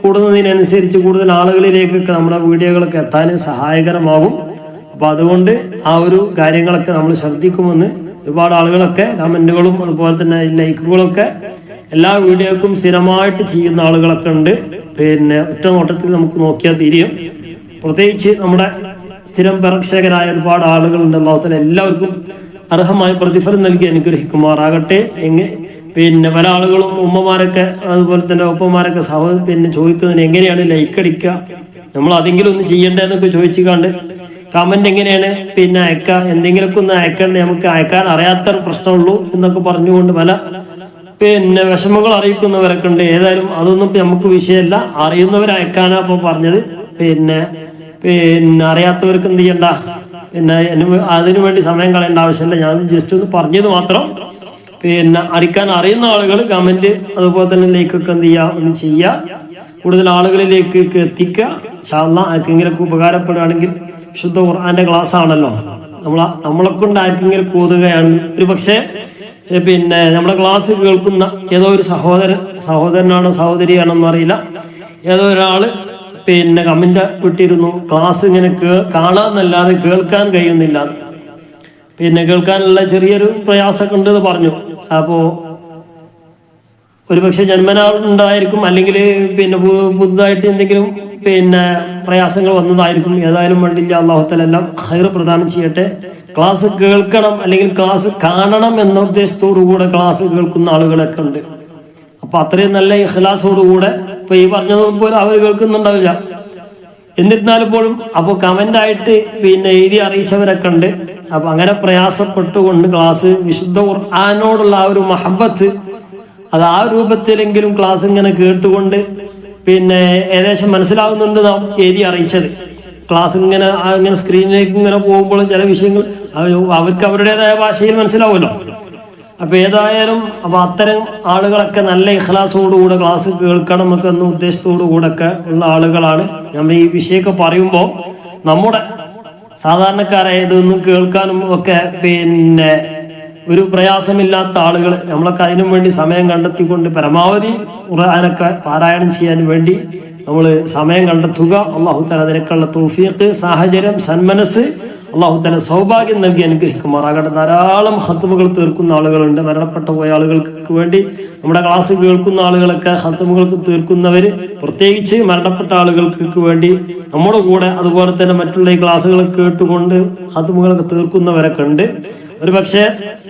കൂടുന്നതിനനുസരിച്ച് കൂടുതൽ ആളുകളിലേക്കൊക്കെ നമ്മുടെ വീഡിയോകളൊക്കെ എത്താൻ സഹായകരമാകും. അപ്പോൾ അതുകൊണ്ട് ആ ഒരു കാര്യങ്ങളൊക്കെ നമ്മൾ ശ്രദ്ധിക്കുമെന്ന്. ഒരുപാട് ആളുകളൊക്കെ കമന്റുകളും അതുപോലെ തന്നെ ലൈക്കുകളൊക്കെ എല്ലാ വീഡിയോക്കും സ്ഥിരമായിട്ട് ചെയ്യുന്ന ആളുകളൊക്കെ ഉണ്ട്. പിന്നെ ഒറ്റ നോട്ടത്തിൽ നമുക്ക് നോക്കിയാൽ തിരിയും. പ്രത്യേകിച്ച് നമ്മുടെ സ്ഥിരം പ്രേക്ഷകരായ ഒരുപാട് ആളുകളുണ്ട്. അല്ലാഹു തആല എല്ലാവർക്കും അർഹമായ പ്രതിഫലം നൽകി അനുഗ്രഹിക്കുമാറാകട്ടെ. പിന്നെ പല ആളുകളും ഉമ്മമാരൊക്കെ അതുപോലെ തന്നെ ഒപ്പമാരൊക്കെ പിന്നെ ചോദിക്കുന്നതിന് എങ്ങനെയാണ് ലൈക്ക് അടിക്കുക, നമ്മൾ അതെങ്കിലും ഒന്ന് ചെയ്യണ്ടേന്നൊക്കെ ചോദിച്ചു കണ്ട് കമന്റ് എങ്ങനെയാണ് പിന്നെ അയക്കുക, എന്തെങ്കിലുമൊക്കെ ഒന്ന് അയക്കണ്ടേ, നമുക്ക് അയക്കാൻ അറിയാത്തൊരു പ്രശ്നമുള്ളൂ എന്നൊക്കെ പറഞ്ഞുകൊണ്ട് പല പിന്നെ വിഷമങ്ങൾ അറിയിക്കുന്നവരൊക്കെ ഉണ്ട്. ഏതായാലും അതൊന്നും നമുക്ക് വിഷയമല്ല, അറിയുന്നവരയക്കാനാണ് അപ്പോൾ പറഞ്ഞത്. പിന്നെ അറിയാത്തവർക്ക് എന്ത് ചെയ്യണ്ട, പിന്നെ അതിനു വേണ്ടി സമയം കളയേണ്ട ആവശ്യമില്ല. ഞാൻ ജസ്റ്റ് ഒന്ന് പറഞ്ഞത് മാത്രം. പിന്നെ അടിക്കാൻ അറിയുന്ന ആളുകൾ കമന്റ് അതുപോലെ തന്നെ ലൈക്കൊക്കെ എന്ത് ചെയ്യുക, ഒന്ന് ചെയ്യുക, കൂടുതൽ ആളുകളിലേക്ക് എത്തിക്കുക. ഇൻഷാ അല്ലാഹ് ആർക്കെങ്കിലൊക്കെ ഉപകാരപ്പെടുകയാണെങ്കിൽ, വിശുദ്ധ ഖുർആന്റെ ക്ലാസ് ആണല്ലോ, നമ്മളെ കൊണ്ട് ആർക്കെങ്കിലും ഓതുകയാണ് ഒരു പക്ഷേ പിന്നെ നമ്മുടെ ക്ലാസ് കേൾക്കുന്ന ഏതോ ഒരു സഹോദരനാണോ സഹോദരിയാണെന്ന് അറിയില്ല, ഏതോ ഒരാള് പിന്നെ കമന്റ് വിട്ടിരുന്നു, ക്ലാസ് ഇങ്ങനെ കാണാന്നല്ലാതെ കേൾക്കാൻ കഴിയുന്നില്ല, പിന്നെ കേൾക്കാനുള്ള ചെറിയൊരു പ്രയാസമൊക്കെ ഉണ്ടെന്ന് പറഞ്ഞു. അപ്പോൾ ഒരുപക്ഷെ ജന്മനാൾ ഉണ്ടായിരിക്കും, അല്ലെങ്കിൽ പിന്നെ പുതുതായിട്ട് എന്തെങ്കിലും പിന്നെ പ്രയാസങ്ങൾ വന്നതായിരിക്കും. ഏതായാലും വേണ്ടില്ല, അല്ലാഹു തആല എല്ലാം ഖൈർ പ്രദാനം ചെയ്യട്ടെ. ക്ലാസ് കേൾക്കണം അല്ലെങ്കിൽ ക്ലാസ് കാണണം എന്ന ഉദ്ദേശത്തോടു കൂടെ ക്ലാസ് കേൾക്കുന്ന ആളുകളൊക്കെ ഉണ്ട്. അപ്പൊ അത്രയും നല്ല ഇഖ്ലാസോടുകൂടെ ഇപ്പൊ ഈ പറഞ്ഞതുപോലെ അവർ കേൾക്കുന്നുണ്ടാവില്ല, എന്നിരുന്നാലും പോലും അപ്പോൾ കമന്റായിട്ട് പിന്നെ എഴുതി അറിയിച്ചവരൊക്കെ ഉണ്ട്. അപ്പൊ അങ്ങനെ പ്രയാസപ്പെട്ടുകൊണ്ട് ക്ലാസ് വിശുദ്ധ ഖുർആനോടുള്ള ആ ഒരു മഹബത്ത്, അത് ആ രൂപത്തിലെങ്കിലും ക്ലാസ് ഇങ്ങനെ കേട്ടുകൊണ്ട് പിന്നെ ഏകദേശം മനസ്സിലാവുന്നുണ്ട് നാം എഴുതി അറിയിച്ചത്. ക്ലാസ് ഇങ്ങനെ സ്ക്രീനിലേക്ക് ഇങ്ങനെ പോകുമ്പോൾ ചില വിഷയങ്ങൾ അവർക്ക് അവരുടേതായ ഭാഷയിൽ മനസ്സിലാവുമല്ലോ. അപ്പൊ ഏതായാലും അപ്പൊ അത്തരം ആളുകളൊക്കെ നല്ല ഇഖ്ലാസോടുകൂടെ ക്ലാസ് കേൾക്കണം ഒക്കെ എന്ന ഉദ്ദേശത്തോടു കൂടെ ഒക്കെ ഉള്ള ആളുകളാണ്. നമ്മൾ ഈ വിഷയമൊക്കെ പറയുമ്പോൾ നമ്മുടെ സാധാരണക്കാരായ ഇതൊന്നും കേൾക്കാനും ഒക്കെ പിന്നെ ഒരു പ്രയാസമില്ലാത്ത ആളുകൾ നമ്മളൊക്കെ അതിനും വേണ്ടി സമയം കണ്ടെത്തിക്കൊണ്ട് പരമാവധി ഖുർആനൊക്കെ പാരായണം ചെയ്യാൻ വേണ്ടി നമ്മൾ സമയം കണ്ടെത്തുക. അല്ലാഹു തആല അതിനൊക്കെയുള്ള തൗഫീഖ്, സാഹചര്യം, സന്മനസ് അല്ലാഹു തആല സൗഭാഗ്യം നൽകി അനുഗ്രഹിക്കുമാറാകട്ടെ. ധാരാളം ഖത്മുകൾ തീർക്കുന്ന ആളുകളുണ്ട്, മരണപ്പെട്ടു പോയ ആളുകൾക്ക് വേണ്ടി നമ്മുടെ ക്ലാസ് കേൾക്കുന്ന ആളുകളൊക്കെ ഖത്മുകൾക്ക് തീർക്കുന്നവർ, പ്രത്യേകിച്ച് മരണപ്പെട്ട ആളുകൾക്ക് വേണ്ടി നമ്മുടെ കൂടെ അതുപോലെ തന്നെ മറ്റുള്ള ഈ ക്ലാസ്സുകൾ കേട്ടുകൊണ്ട് ഖത്മുകളൊക്കെ തീർക്കുന്നവരൊക്കെ ഉണ്ട്. ഒരു പക്ഷേ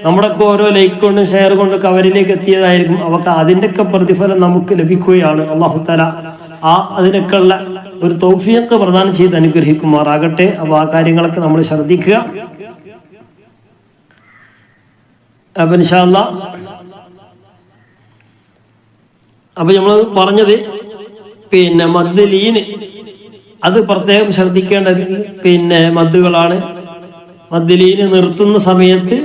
നമ്മുടെയൊക്കെ ഓരോ ലൈക്ക് കൊണ്ടും ഷെയർ കൊണ്ടൊക്കെ അവരിലേക്ക് എത്തിയതായിരിക്കും. അവർക്ക് അതിൻ്റെയൊക്കെ പ്രതിഫലം നമുക്ക് ലഭിക്കുകയാണ്. അല്ലാഹു തആല അതിനൊക്കെ ഉള്ള ഒരു തൗഫീഖ് പ്രദാനം ചെയ്ത് അനുഗ്രഹിക്കുമാറാകട്ടെ. അപ്പൊ ആ കാര്യങ്ങളൊക്കെ നമ്മൾ ശ്രദ്ധിക്കുക. അപ്പൊ ഇൻഷാ അല്ലാഹ് അപ്പൊ നമ്മൾ പറഞ്ഞത് പിന്നെ മദ് ലീന് അത് പ്രത്യേകം ശ്രദ്ധിക്കേണ്ട പിന്നെ മദ്ദുകളാണ്. മദ് ലീന് നിർത്തുന്ന സമയത്ത്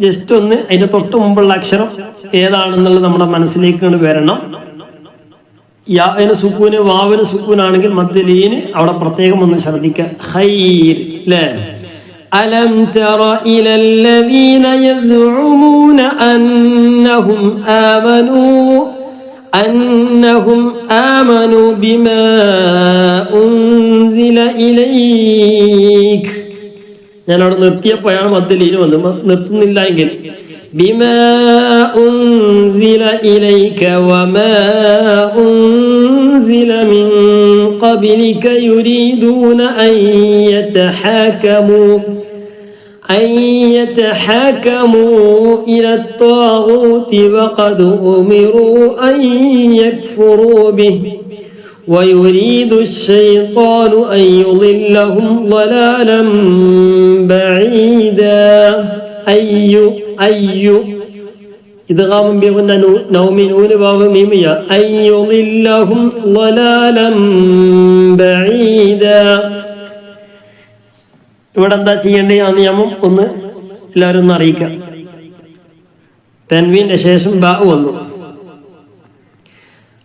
ജസ്റ്റ് ഒന്ന് അതിന്റെ തൊട്ട് മുമ്പുള്ള അക്ഷരം ഏതാണെന്നുള്ളത് നമ്മുടെ മനസ്സിലേക്ക് വരണം. യാവിന് സുക്കൂന് വാവിന് സുക്കൂനാണെങ്കിൽ മദ് ലീന് അവിടെ പ്രത്യേകം ഒന്ന് ശ്രദ്ധിക്കുക. ഖൈർ ല്ലേ? അലം തറ ഇലല്ലദീന യസ്ഉമൂന അന്നഹും ആമനൂ ബിമാ ഉൻസില ഇലൈക. ഞാൻ അവിടെ നിർത്തിയപ്പോഴാണ് മദ് ലീന് വന്നത്. നിർത്തുന്നില്ല എങ്കിൽ ബിമാ ഉൻസില ഇലൈക വമാ ഉൻസില മിൻ ഖബ്ലിക യുരീദൂന അൻ യതഹാകമൂ ഇലാ ത്വാഗൂതി വഖദ് ഉമിറൂ അൻ യക്ഫുറൂ ബിഹി ويريد الشيطان أن يضلهم ضلالا بعيدا. إدغام بغنى نوم نون واو ميم يا أن يضلهم ضلالا بعيدا. ഇവിടെ എന്താ ചെയ്യേണ്ടത് ആ നിയമം ഒന്ന് എല്ലാവരും ഒന്ന് അറിയിക്കാം. തൻവീന്റെ ശേഷം ബാ വന്നു.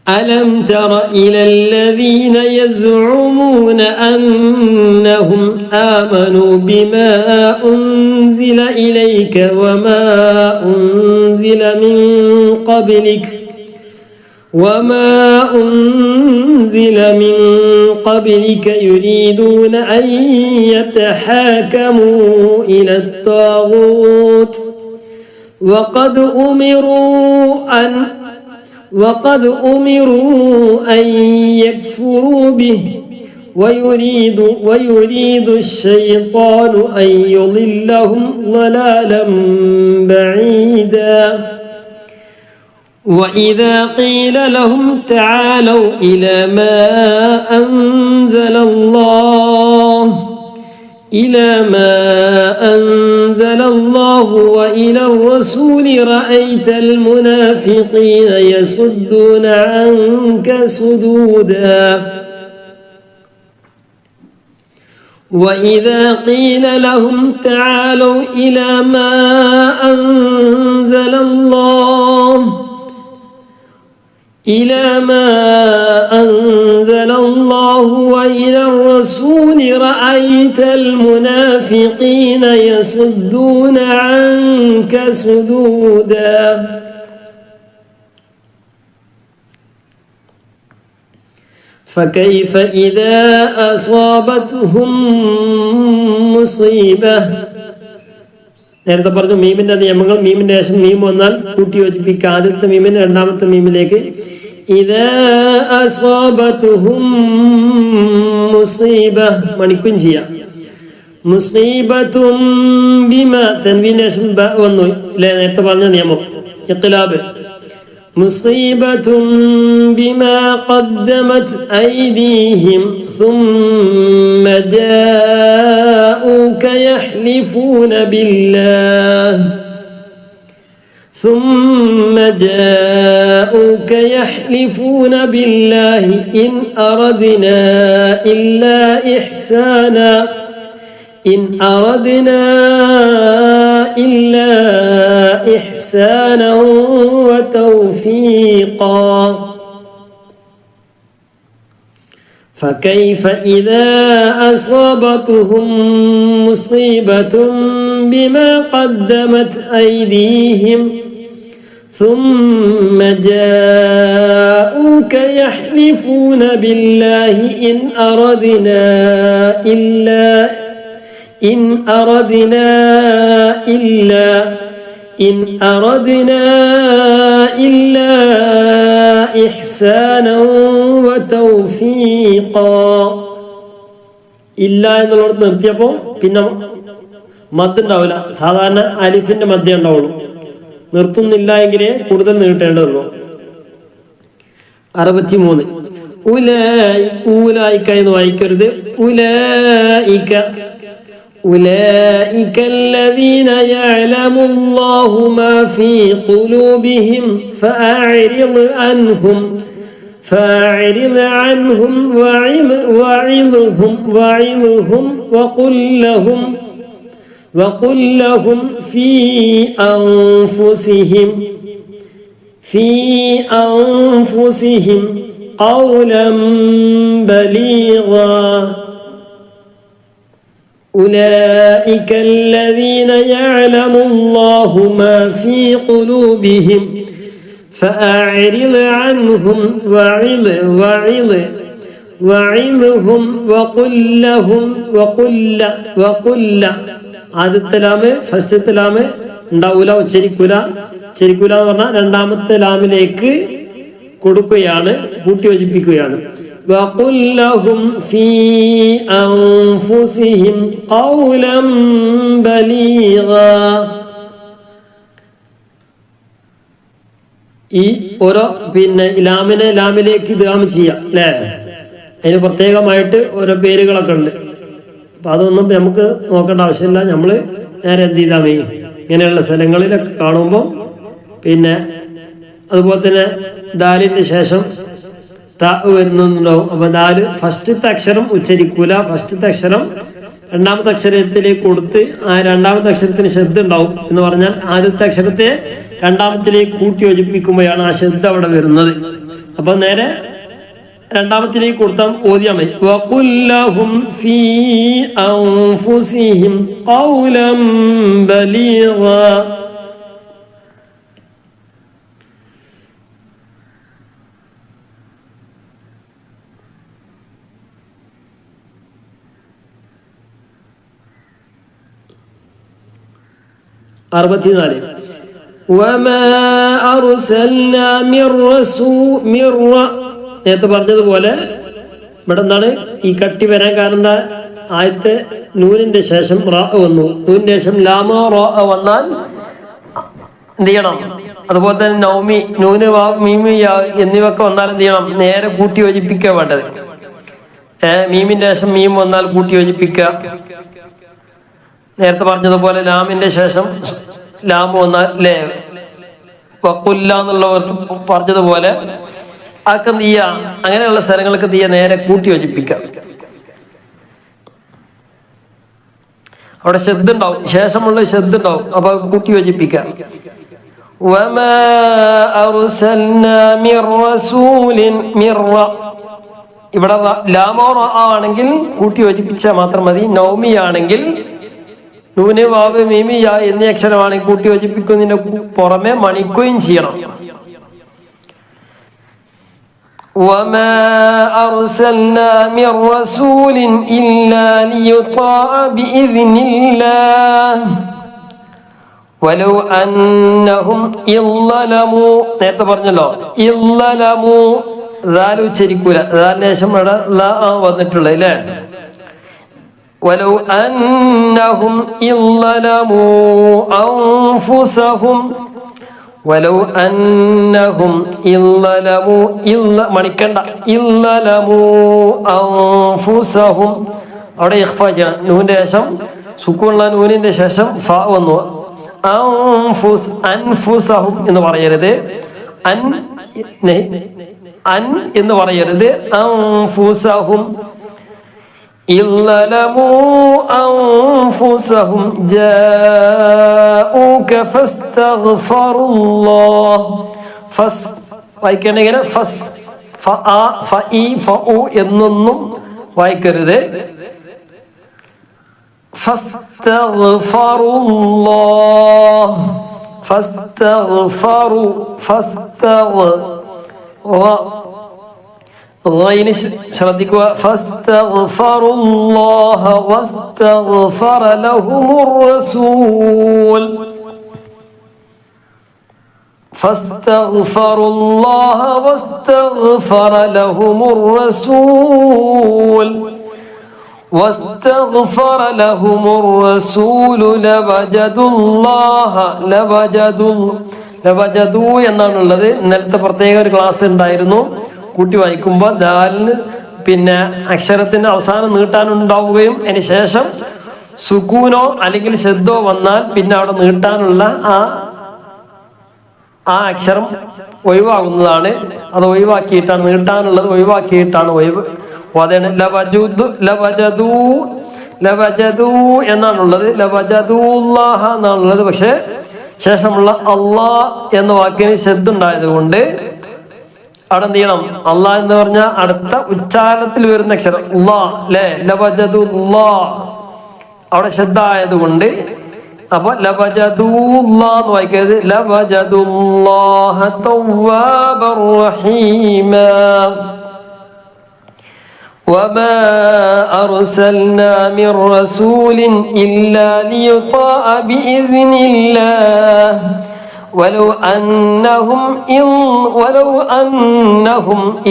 ألم تر إلى الذين يزعمون أنهم آمنوا بما أنزل إليك وما أنزل من قبلك يريدون أن يتحاكموا إلى الطاغوت وقد أمروا أن يكفروا به ويريد الشيطان أن يضلهم ضلالا بعيدا وإذا قيل لهم تعالوا إلى ما أنزل الله وإلى الرسول رأيت المنافقين يصدون عنك صدودا وإذا قيل لهم تعالوا إلى ما أنزل الله وإلى الرسول رأيت المنافقين يصدون عنك صدودا فكيف إذا أصابتهم مصيبة നേരത്തെ പറഞ്ഞു മീമിന്റെ നിയമങ്ങൾ മീമിന്റെ ശേഷം മീം വന്നാൽ കൂട്ടി യോജിപ്പിക്കുക ആദ്യത്തെ മീമിന് രണ്ടാമത്തെ മീമിലേക്ക് ഇദാ അസ്വാബതുഹും മുസീബ മണിക്കും ചെയ്യാം മുസീബത്തും ബിമാ തൻവീന് ശേഷം ബ വന്നു അല്ലേ നേരത്തെ പറഞ്ഞ നിയമം ഇഖ്ലാബ് മുസീബത്തും ബിമാ ഖദ്ദമത് ഐദീഹിം ثم جاءوك يحلفون بالله إن أردنا إلا إحسانا وتوفيقا فكيف إذا أصابتهم مصيبة بما قدمت أيديهم ثم جاءوك يحلفون بالله إن أردنا إلا إحسانا وتوفيقا ഇല്ല എന്നുള്ളത് നിർത്തിയപ്പോൾ പിന്നെ മദ് ഉണ്ടാവില്ല. സാധാരണ അലിഫിന്റെ മദ്യ ഉണ്ടാവുള്ളൂ. നിർത്തുന്നില്ല എങ്കിലേ കൂടുതൽ നീട്ടേണ്ടതുള്ളൂ. 63 ഉലൈക എന്ന് വായിക്കരുത്. أولئك الذين يعلم الله ما في قلوبهم فأعرض عنهم وعظهم وقل لهم في أنفسهم قولا بليغا أولئك الذين يعلم الله ما في قلوبهم فأعرض عنهم وعظهم وقل ആദ്യത്തെ ലാമ് ഫസ്റ്റത്തെ ലാമ് ഉണ്ടാവൂല, ഉച്ചരിക്കൂല എന്ന് പറഞ്ഞാൽ രണ്ടാമത്തെ ലാമിലേക്ക് കൊടുക്കുകയാണ്, കൂട്ടി യോജിപ്പിക്കുകയാണ്. وقل لهم في أنفسهم قولا بليغا. ഈ ഓരോ ലാമിനെ ലാമിലേക്ക് ഇദ്ഗാം ചെയ്യാം അല്ലേ? അതിന് പ്രത്യേകമായിട്ട് ഓരോ പേരുകളൊക്കെ ഉണ്ട്. അപ്പൊ അതൊന്നും നമുക്ക് നോക്കേണ്ട ആവശ്യമില്ല. നമ്മൾ നേരെ എന്ത് ചെയ്താൽ മതി, ഇങ്ങനെയുള്ള സ്ഥലങ്ങളിലൊക്കെ കാണുമ്പോൾ അതുപോലെ തന്നെ ദാലിന്റെ ശേഷം ത വരുന്നുണ്ടാവും. അപ്പൊ ദാല് ഫസ്റ്റത്തെ അക്ഷരം ഉച്ചരിക്കൂല. ഫസ്റ്റത്തെ അക്ഷരം രണ്ടാമത്തെ അക്ഷരത്തിലേക്ക് കൊടുത്ത് ആ രണ്ടാമത്തെ അക്ഷരത്തിന് ശബ്ദം ഉണ്ടാവും എന്ന് പറഞ്ഞാൽ ആദ്യത്തെ അക്ഷരത്തെ രണ്ടാമത്തിലേക്ക് കൂട്ടി യോജിപ്പിക്കുമ്പോഴാണ് ആ ശബ്ദം അവിടെ വരുന്നത്. അപ്പൊ നേരെ രണ്ടാമത്തിലേക്ക് കൊടുത്താൽ ഓതിയാൽ മതി. വഖുല്ലഹും ഫീ അൻഫുസിഹിം ഖൗലൻ ബലീഗ. അറുപത്തിനാല്. വമാ അർസൽനാ നേരത്തെ പറഞ്ഞതുപോലെ ഇവിടെ എന്താണ് ഈ കട്ടി വരാൻ കാരണം എന്താ? ആയത്തെ നൂനിന്റെ ശേഷം റാ വന്നു. നൂനിന്റെ ശേഷം ലാമോ റോ വന്നാൽ എന്ത് ചെയ്യണം? അതുപോലെ തന്നെ നൗമി, നൂന്, മീമി, എന്നിവയൊക്കെ വന്നാൽ എന്ത് ചെയ്യണം? നേരെ കൂട്ടി യോജിപ്പിക്കുക വേണ്ടത്. മീമിന്റെ ശേഷം മീം വന്നാൽ കൂട്ടി യോജിപ്പിക്കുക. നേരത്തെ പറഞ്ഞതുപോലെ ലാമിന്റെ ശേഷം ലാം വന്നാൽ ലേ വഖുല്ല എന്നുള്ളവർ പറഞ്ഞതുപോലെ അതൊക്കെ എന്ത് ചെയ്യുക? അങ്ങനെയുള്ള സ്ഥലങ്ങൾക്ക് എന്ത് ചെയ്യുക? നേരെ കൂട്ടി യോജിപ്പിക്കുക. അവിടെ ശബ്ദം ഉണ്ടാവും, ശേഷമുള്ള ശബ്ദം ഉണ്ടാവും, അപ്പൊ കൂട്ടി യോജിപ്പിക്കുക. വമാ അർസൽനാ മിർ റസൂലിൻ ഇവിടെ ലാമോ ആണെങ്കിൽ കൂട്ടി യോജിപ്പിച്ചാൽ മാത്രം മതി. നൗമി ആണെങ്കിൽ നൂന്, വാവ്, മീമി, യാ എന്നീ അക്ഷരമാണെങ്കിൽ കൂട്ടി യോജിപ്പിക്കുന്നതിന് പുറമെ മണിക്കുകയും ചെയ്യണം. വമാ അർസൽനാ മിർ റസൂലിൻ ഇല്ലാ ലിയുതാഅ ബിഇദ്നില്ലാഹ് വലൗ അന്നഹും ഇളലമു. നേരത്തെ പറഞ്ഞല്ലോ ഇളലമു, ദാൽ ഉച്ചരിക്കൂല, ദാലിന് ശേഷം ഇവിടെ ലാ വന്നിട്ടുള്ളത് അല്ലേ? വലൗ അന്നഹും ഇളലമു അൻഫുസഹും വലൗ അന്നഹും ഇളലമു മണിക്കണ്ട ഇളലമു അൻഫുസഹും. അവിടെ ഇഖ്ഫ ചെയ്യണം. നൂന്റെ ശേഷം സുക്കൂനുള്ള നൂനിന്റെ ശേഷം ഫ വന്നു. അൻഫുസഹും എന്ന് പറയരുത്, അൻ എന്ന് പറയരുത്. അൻഫുസഹും ഇളലമു അൻഫുസഹും ജാഊക ഫസ്തഗ്ഫറുല്ലാഹ്. വായിക്കേണ്ട ഇങ്ങനെ എന്നൊന്നും വായിക്കരുത്. ശ്രദ്ധിക്കുക. ഫസ്തഗ്ഫറുല്ലാഹ വസ്തഗ്ഫറ ലഹുമുർ റസൂൽ. ഫസ്തഗ്ഫറുല്ലാഹ വസ്തഗ്ഫറ ലഹുമുർ റസൂൽ واستغفر لهم الرسول ലവജദു എന്നാണുള്ളത്. ഇന്നലത്തെ പ്രത്യേക ഒരു ക്ലാസ് ഉണ്ടായിരുന്നു. കൂട്ടി വായിക്കുമ്പോൾ ദാലിന് പിന്നെ അക്ഷരത്തിന്റെ അവസാനം നീട്ടാനുണ്ടാവുകയും അതിന് ശേഷം സുകൂനോ അല്ലെങ്കിൽ ശബ്ദോ വന്നാൽ പിന്നെ അവിടെ നീട്ടാനുള്ള ആ അക്ഷരം ഒഴിവാകുന്നതാണ്. അത് ഒഴിവാക്കിയിട്ടാണ് നീട്ടാനുള്ളത്, ഒഴിവാക്കിയിട്ടാണ് അതാണ് ലവജദു എന്നാണുള്ളത്. ലവജദുല്ലാഹ എന്നാണുള്ളത്. പക്ഷെ ശേഷമുള്ള അള്ളാഹ് എന്ന വാക്കിന് ശബ്ദം ഉണ്ടായത് കൊണ്ട് അവിടെ എന്ത് ചെയ്യണം? അള്ളാഹ് എന്ന് പറഞ്ഞാൽ അടുത്ത ഉച്ചാരണത്തിൽ വരുന്ന അക്ഷരം അള്ളാഹ് അല്ലേ? ലവജദുല്ലാഹ് അവിടെ ശബ്ദ ആയതുകൊണ്ട് അപ്പൊ ലവജദുല്ലാഹ് എന്ന് വായിക്കരുത്. ലവജദുല്ലാഹ തവ്വാബർ റഹീമാ. وما أرسلنا من رسول إلا ليطاع بإذن الله ولو أنهم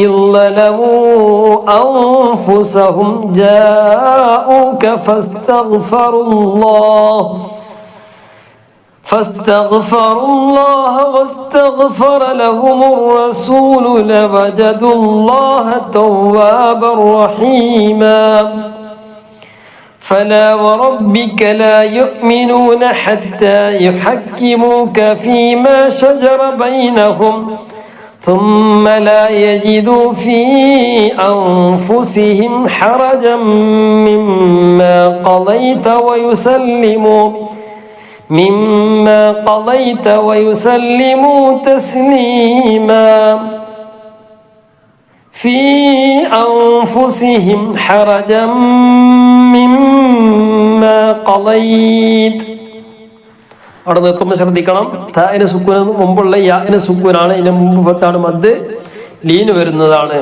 إذ ظلموا أنفسهم جاءوك فاستغفروا الله واستغفر لهم الرسول لوجدوا الله توابا رحيما. فلا وربك لا يؤمنون حتى يحكموك فيما شجر بينهم ثم لا يجدوا في أنفسهم حرجا مما قضيت ويسلموا تسليما. في أنفسهم حرجا مما قضيت. അവിടെ നിർത്തുമ്പോൾ ശ്രദ്ധിക്കണം, തായിന് സുക്കൂന് മുമ്പുള്ള യാഇന് സുക്കൂനാണ്, ഇതിന് മുമ്പ് ഫത്താണ്, മദ് ലീന് വരുന്നതാണ്.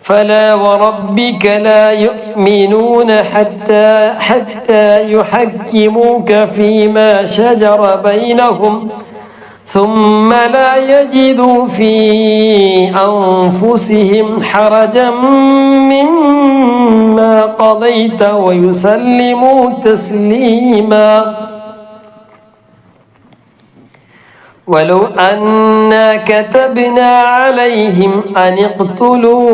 فلا وربك لا يؤمنون حتى يحكموك فيما شجر بينهم ثم لا يجدوا في أنفسهم حرجا مما قضيت ويسلموا تسليما. ولو أنا كتبنا عليهم أن اقتلوا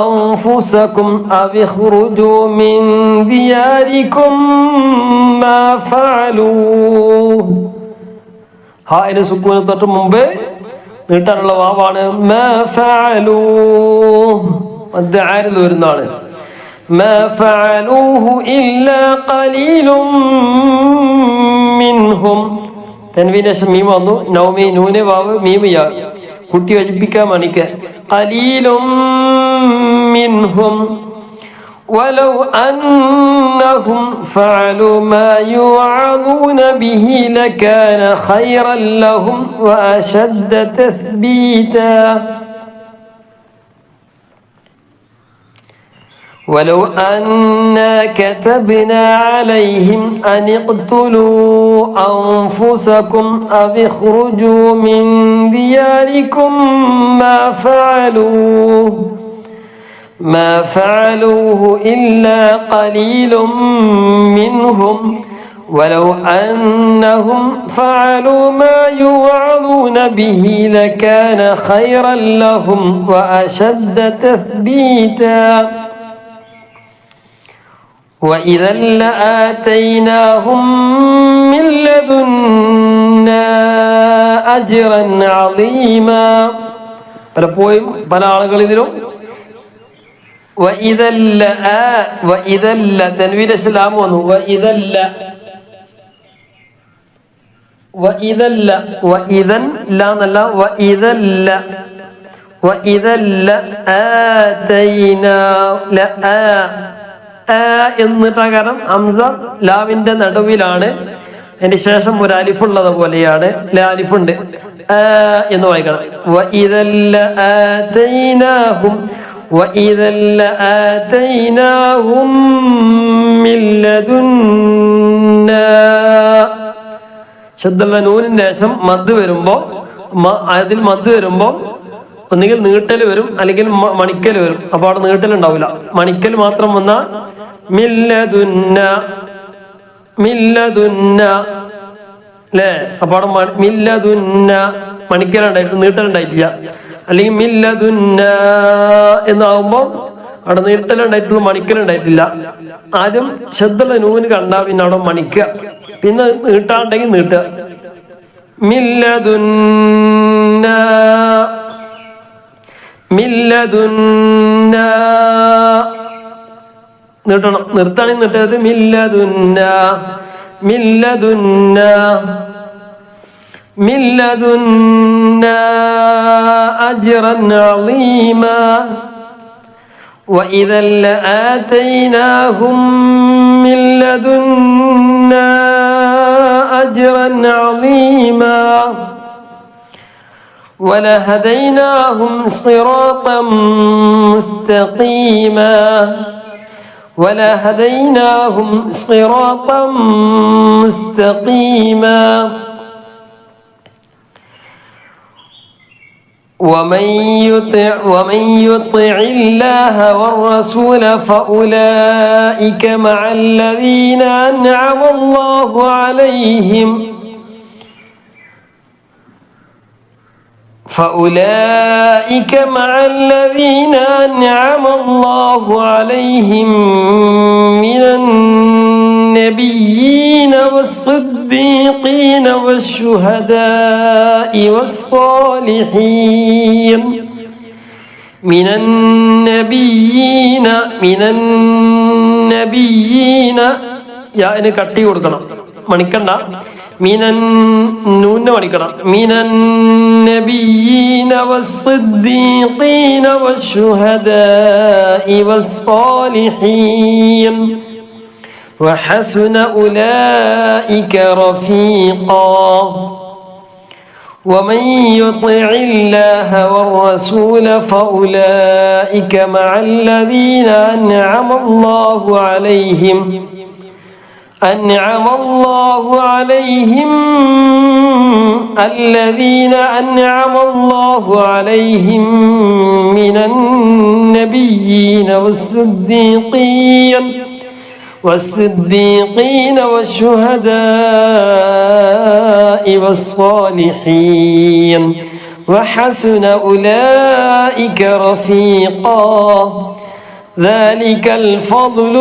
أنفسكم أو اخرجوا من دياركم ما فعلوه. ഹായിന് സുക്കൂന് തൊട്ട് മുമ്പ് നീട്ടാനുള്ള വാവാണ് മാ ഫഅലൂ, മദ് ആരിദ് വരുന്നതാണ്. മാ ഫഅലൂഹു ഇല്ലാ ഖലീലും മിൻഹും. തൻവീന് ശേഷം മീം വന്നു, നൗമി നൂന് വാവ് മീം യാ കുട്ടി വജിപ്പിക്കാൻ മണിക്ക. ഖലീലും മിൻഹും ولو أنهم فعلوا ما يوعظون به لكان خيرا لهم وأشد تثبيتا. ولو أنا كتبنا عليهم أن اقتلوا أنفسكم أو اخرجوا من دياركم ما فعلوه إلا قليل منهم ولو أنهم فعلوا ما يوعظون به لكان خيرا لهم وأشد تثبيتا. وإذا لآتيناهم من لدنا أجرا عظيما. പലപ്പോഴും പല ആളുകളിലും തൻവീന് ഇസ്ലാം വന്നു. എന്ന് പകരം ഹംസ ലാവിന്റെ നടുവിലാണ്, അതിന്റെ ശേഷം ഒരു അലിഫുള്ളത് പോലെയാണ്, അലിഫുണ്ട് എന്ന് വായിക്കണം. وإذا لآتيناهم من لدنا. ശബ്ദമുള്ള നൂനിന്റെ ശേഷം മദ് വരുമ്പോ, അതിൽ മദ് വരുമ്പോ ഒന്നുകിൽ നീട്ടൽ വരും അല്ലെങ്കിൽ മണിക്കൽ വരും. അപ്പൊ അവിടെ നീട്ടൽ ഉണ്ടാവില്ല, മണിക്കൽ മാത്രം വന്ന മില്ലദുന്ന അല്ലേ. അപ്പൊ അവിടെ മില്ലദുന്ന മണിക്കലുണ്ടായിട്ട് നീട്ടലുണ്ടായിട്ടില്ല. അല്ലെങ്കിൽ മില്ലദുന്ന എന്നാവുമ്പോ അവിടെ നീട്ടലുണ്ടായിട്ടുള്ള മണിക്കലുണ്ടായിട്ടില്ല. ആദ്യം ശബ്ദമുള്ള നൂന് കണ്ടാ പിന്നെ അവിടെ മണിക്കുക, പിന്നെ നീട്ടാണ്ടെങ്കിൽ നീട്ടുക. മില്ലദുന്ന നീട്ടണം, നിർത്താണെങ്കിൽ നീട്ടത് മില്ലദുന്ന أجرا عظيما. وإذا لآتيناهم من لدنا أجرا عظيما ولهديناهم صراطا مستقيما. ومن يطع الله والرسول فأولئك مع الذين أنعم الله عليهم من النبيين والصديقين والشهداء والصالحين. من النبيين യാ ഇനി കട്ടി കൊടുക്കണം, മണിക്കണ്ട. നൂന്നെ മണിക്കണം. النبيين والصديقين والشهداء والصالحين وحسن أولئك رفيقا ومن يطع الله والرسول فأولئك مع الذين أنعم الله عليهم الذين أنعم الله عليهم من النبيين والصديقين والشهداء والصالحين وحسن أولئك رفيقا ذلك الفضل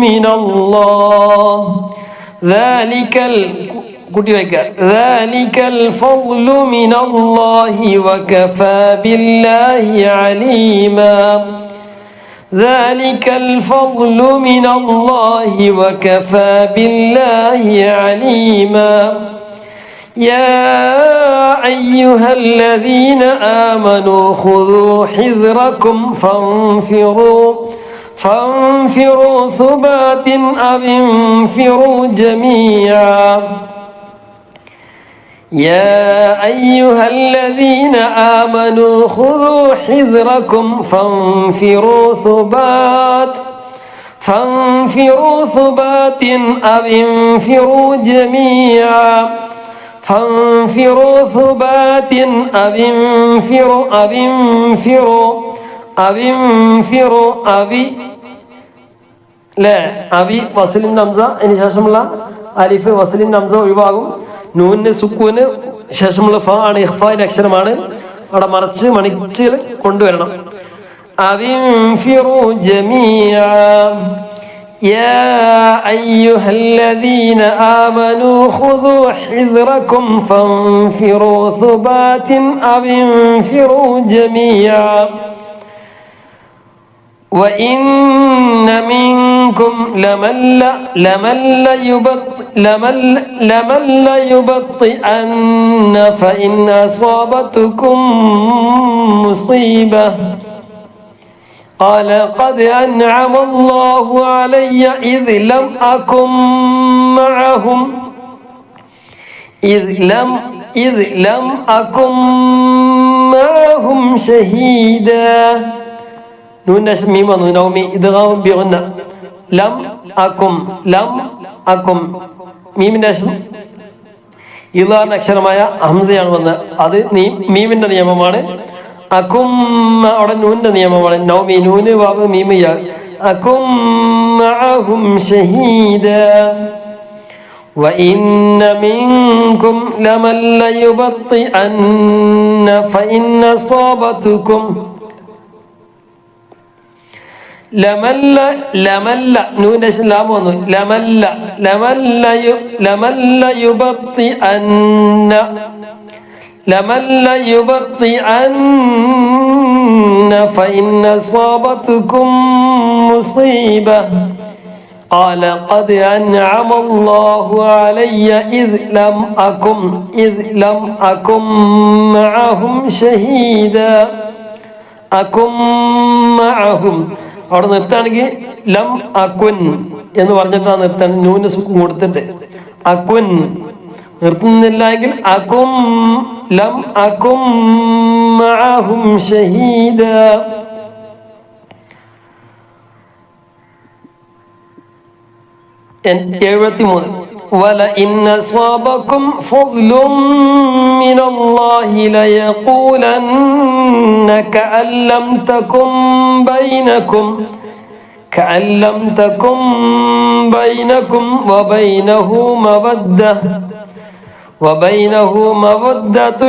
من الله ذلك الفضل من الله وكفى بالله عليما ذلك الفضل من الله وكفى بالله عليما يا أيها الذين آمنوا خذوا حذركم فانفروا ثبات أو انفروا جميعا يا أيها الذين آمنوا خذوا حذركم فانفروا ثبات أو انفروا جميعا فانفروا ثبات أو انفروا അബി വസലിൻ ഹംസ അതിന് ശേഷമുള്ള അലിഫ് വസലിൻ ഹംസ ഒഴിവാകും. നൂന് സുക്കൂന് ശേഷമുള്ള ഫ ആണ് ഇഖ്ഫാന്റെ അക്ഷരമാണ്. അവിടെ മറിച്ച് മണിച്ച് കൊണ്ടുവരണം. അവിൻഫിറു ജമീഅ يا أيها الذين آمنوا خذوا حذركم فانفروا ثبات أو انفروا جميعا وإن منكم لمن ليبطئن فإن أصابتكم مصيبة قال قد أنعم الله علي إذ لم أكن معهم شهيدا نون ميم نومي إدغام بغنى لم أكن ميم نشم ഇതാണ് അക്ഷരമായ ഹംസയാണ് വന്നത്. അത് മീമിന്റെ നിയമമാണ്. അകും അവിടെ നൂന്റെ നിയമമാണ്. നൗമി നൂന് വാവ് മീമ് യാ അകും മഅഹും ഷഹീദാ وإن منكم لمن ليبطئن فإن أصابتكم ലമല്ല നൂന്റെ ലാം വന്നു ലമല്ല യുബത്തിഅന്ന فإن أصابتكم مصيبة قال قد أنعم الله علي إذ لم أكن معهم شهيدا أكن معهم അവിടെ നിർത്താണെങ്കിൽ ലം അക്വൻ എന്ന് പറഞ്ഞിട്ടാണ് നിർത്താൻ. നൂന് സുക്കും കൊടുത്തിട്ട് അക്വൻ നിർത്തുന്നില്ല എങ്കിൽ അകും ലം അകും മഅഹും ഷഹീദ. 73 ولئن أصابكم فضل من الله ليقولن كأن لم تكن بينكم وبينه مودة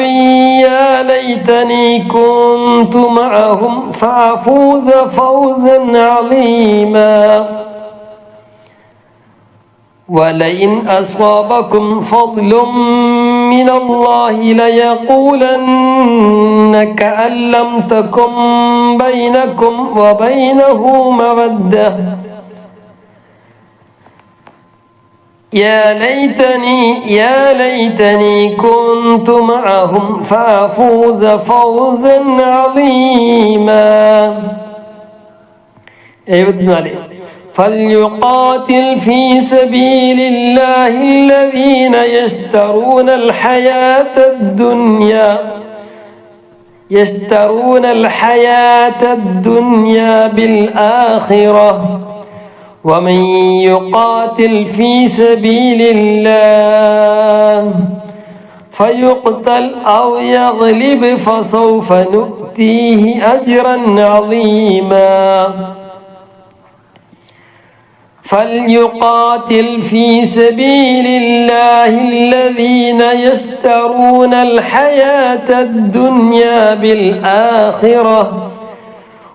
يا ليتني كنت معهم فأفوز فوزا عظيما ولئن أصابكم فضل من الله ليقولن كأن لم تكن بينكم وبينه مودة يا ليتني كنت معهم فأفوز فوزا عظيما. فليقاتل في سبيل الله الذين يشترون الحياة الدنيا بالآخرة ومن يقاتل في سبيل الله فيقتل أو يغلب فسوف نؤتيه أجرا عظيما. فليقاتل في سبيل الله الذين يشترون الحياة الدنيا بالآخرة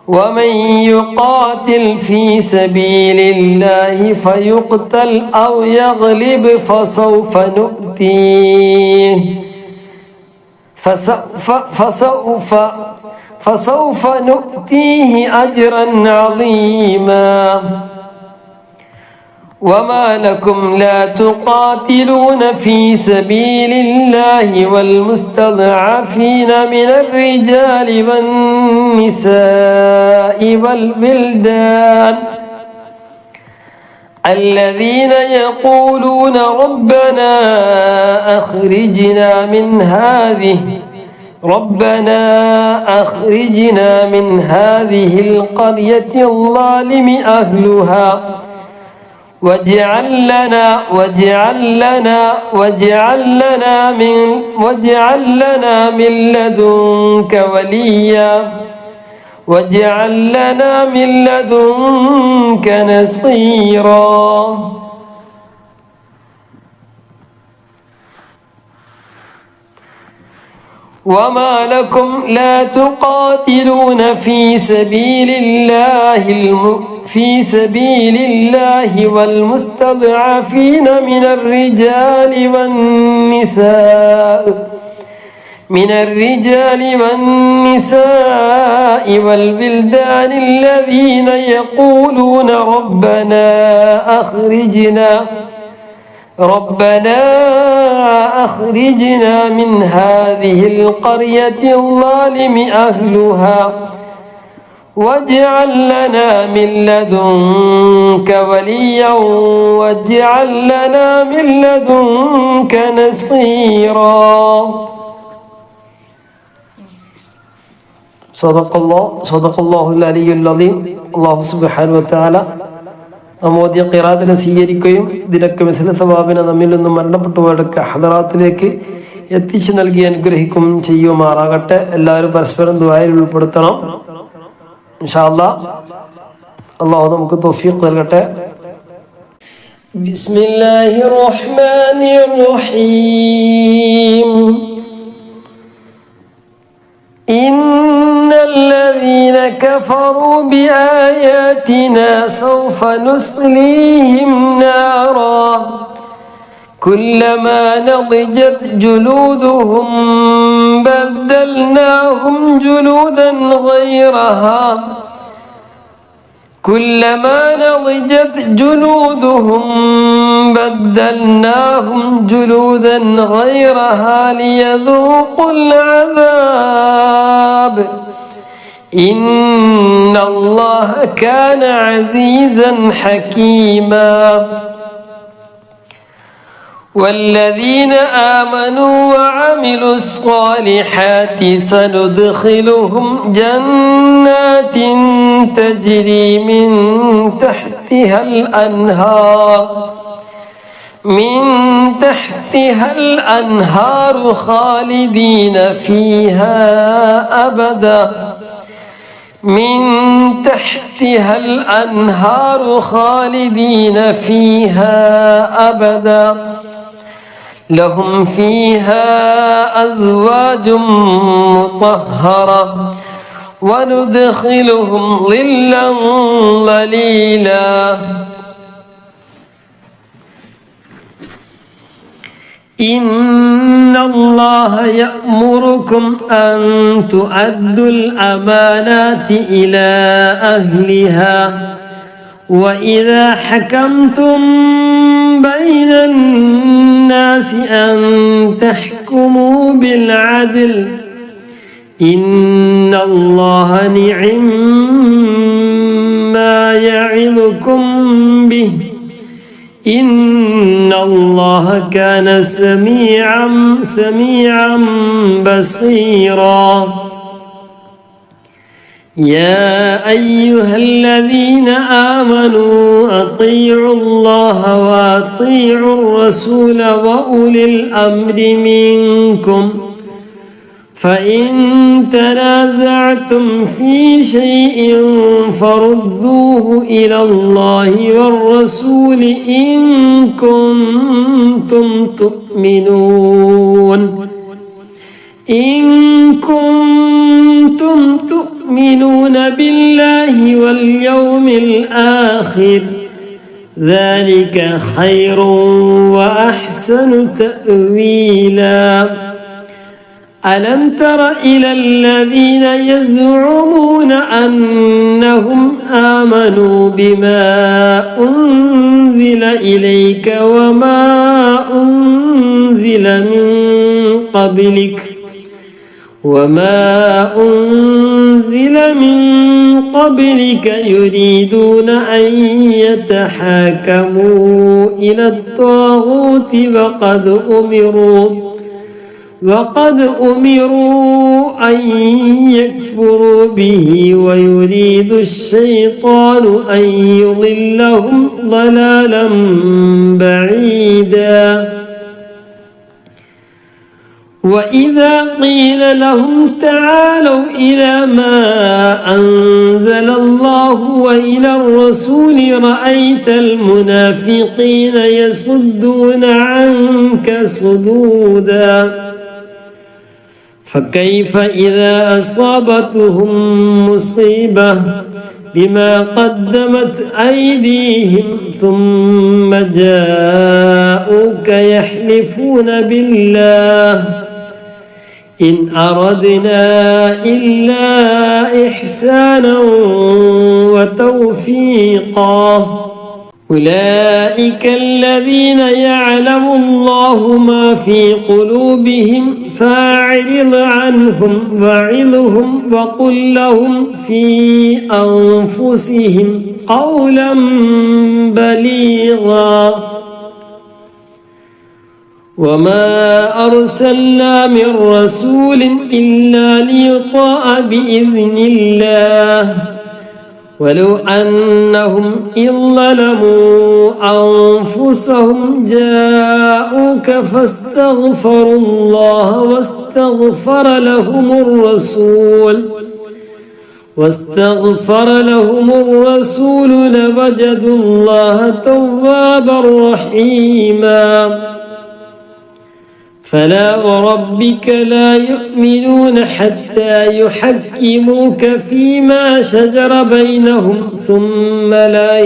ومن يقاتل في سبيل الله فيقتل أو يغلب فسوف نؤتيه أجرا عظيما. وما لكم لا تقاتلون في سبيل الله والمستضعفين من الرجال والنساء والبلدان الذين يقولون ربنا أخرجنا من هذه القرية الظالم أهلها واجعل لنا من لدنك وليا واجعل لنا من لدنك نصيرا. وما لكم لا تقاتلون في سبيل الله والمستضعفين من الرجال والنساء والبلدان الذين يقولون ربنا أخرجنا من هذه القرية الظالم أهلها واجعل لنا من لدنك وليا واجعل لنا من لدنك نصيرا. صدق الله العلي العظيم. الله سبحانه وتعالى നമ്മോദിയ ഖിറാഅത്തിനെ സ്വീകരിക്കുകയും ഇതിനൊക്കെ മിസ്ല സവാബിനെ നമ്മിൽ നിന്നും മരണപ്പെട്ടുപോയവരുടെ ഹദറാത്തിലേക്ക് എത്തിച്ചു നൽകി അനുഗ്രഹിക്കും ചെയ്യുമാറാകട്ടെ. എല്ലാവരും പരസ്പരം ദുആയിൽ ഉൾപ്പെടുത്തണം. ഇൻഷാ അല്ലാഹ് അല്ലാഹു നമുക്ക് തൗഫീഖ് നൽകട്ടെ. ബിസ്മില്ലാഹിർ റഹ്മാനിർ റഹീം. الذين كفروا بآياتنا سوف نصليهم نارا كلما نضجت جلودهم بدلناهم جلودا غيرها كلما نضجت جلودهم بدلناهم جلودا غيرها ليذوقوا العذاب إن الله كان عزيزا حكيما. والذين آمنوا وعملوا الصالحات سندخلهم جنات تجري من تحتها الأنهار خالدين فيها أبدا لهم فيها أزواج مطهرة وندخلهم ظلا ظليلا. إن الله يأمركم أن تؤدوا الأمانات إلى أهلها وإذا حكمتم بين الناس أن تحكموا بالعدل إن الله نعم ما يعظكم به إن الله كان سميعا بصيرا يا أيها الذين آمنوا أطيعوا الله وأطيعوا الرسول وأولي الأمر منكم فإن تنازعتم في شيء فردوه إلى الله والرسول إن كنتم تؤمنون بالله واليوم الآخر ذلك خير وأحسن تأويلا ألم تر إلى الذين يزعمون أنهم آمنوا بما أنزل إليك وما أنزل من قبلك يريدون أن يتحاكموا إلى الطاغوت وقد أمروا أن يكفروا به ويريد الشيطان أن يضلهم ضلالا بعيدا وإذا قيل لهم تعالوا إلى ما أنزل الله وإلى الرسول رأيت المنافقين يصدون عنك صدودا فكيف إذا أصابتهم مصيبة بما قدمت أيديهم ثم جاءوك يحلفون بالله إن أردنا إلا إحسانا وتوفيقا أولئك الذين يعلم الله ما في قلوبهم فأعرض عنهم وعظهم وقل لهم في أنفسهم قولا بليغا وما أرسلنا من رسول إلا ليطاع بإذن الله ولو أنهم إذ ظلموا أنفسهم جاءوك فاستغفروا الله واستغفر لهم الرسول لوجدوا الله توابا رحيما فلا وربك لا يؤمنون حتى يحكموك فيما شجر بينهم ثم لا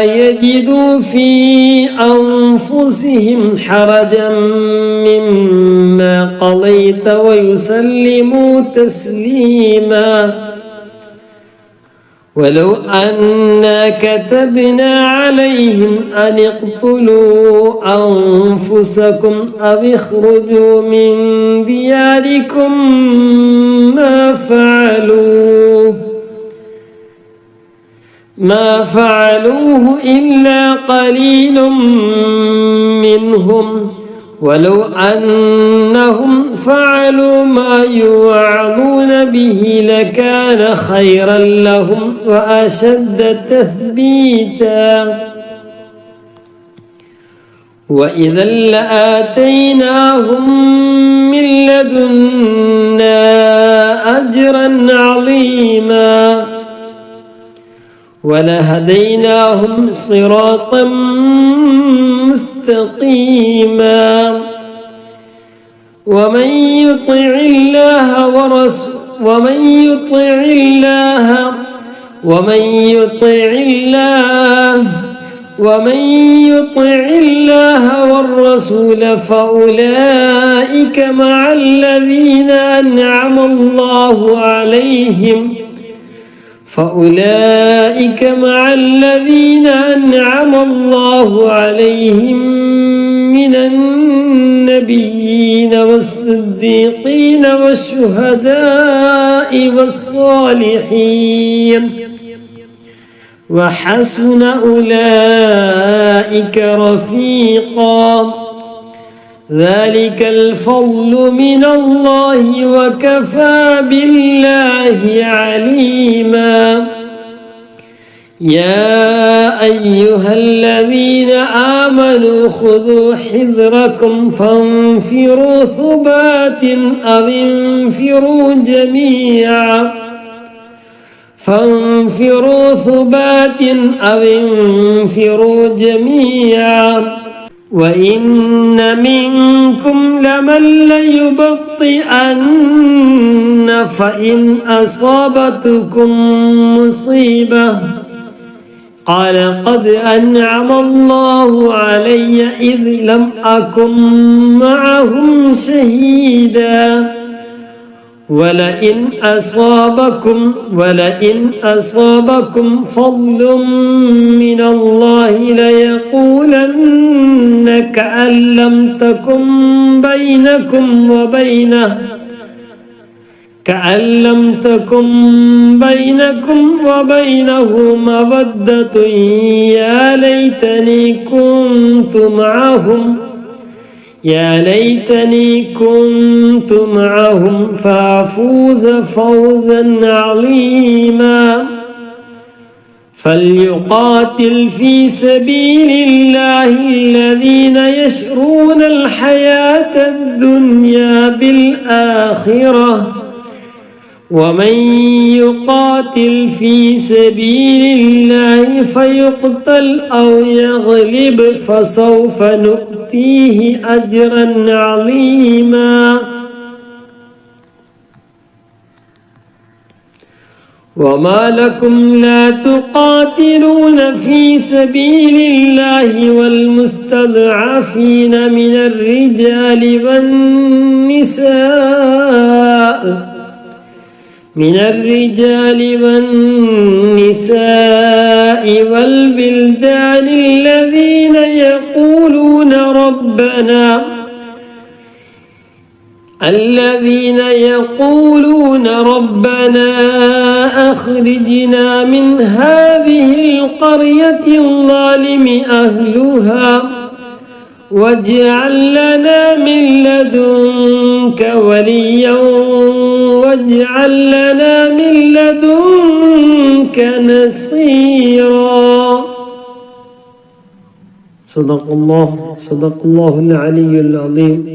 يجدوا في أنفسهم حرجا مما قضيت ويسلموا تسليما ولو أنا كتبنا عليهم أن اقتلوا أنفسكم أو اخرجوا من دياركم ما فعلوه إلا قليل منهم ولو أنهم فعلوا ما يوعظون به لكان خيرا لهم وأشد تثبيتا وإذا لآتيناهم من لدنا أجرا عظيما ولهديناهم صراطا مستقيما ومن يطع الله والرسول فأولئك مع الذين أنعم الله عليهم فأولئك مع الذين أنعم الله عليهم من النبيين والصديقين والشهداء والصالحين وحسن أولئك رفيقا ذلك الفضل من الله وكفى بالله عليما يا أيها الذين آمنوا خذوا حذركم فانفروا ثبات أو انفروا جميعا فانفروا ثبات أو انفروا جميعا وإن منكم لمن ليبطئن فإن أصابتكم مصيبة قال قد أنعم الله علي إذ لم أكن معهم شهيدا ولئن أصابكم فضل من الله ليقولن كأن لم تكن بينكم وبينه مودة يا ليتني كنت معهم فأفوز فوزا عظيما فليقاتل في سبيل الله الذين يشرون الحياة الدنيا بالآخرة ومن يقاتل في سبيل الله فيقتل أو يغلب فسوف نؤتيه أجرا عظيما وما لكم لا تقاتلون في سبيل الله والمستضعفين من الرجال والنساء والبلدان الذين يقولون ربنا أخرجنا من هذه القرية الظالم أهلها واجعل لنا من لدنك وليا واجعل لنا من لدنك نصيرا صدق الله العلي العظيم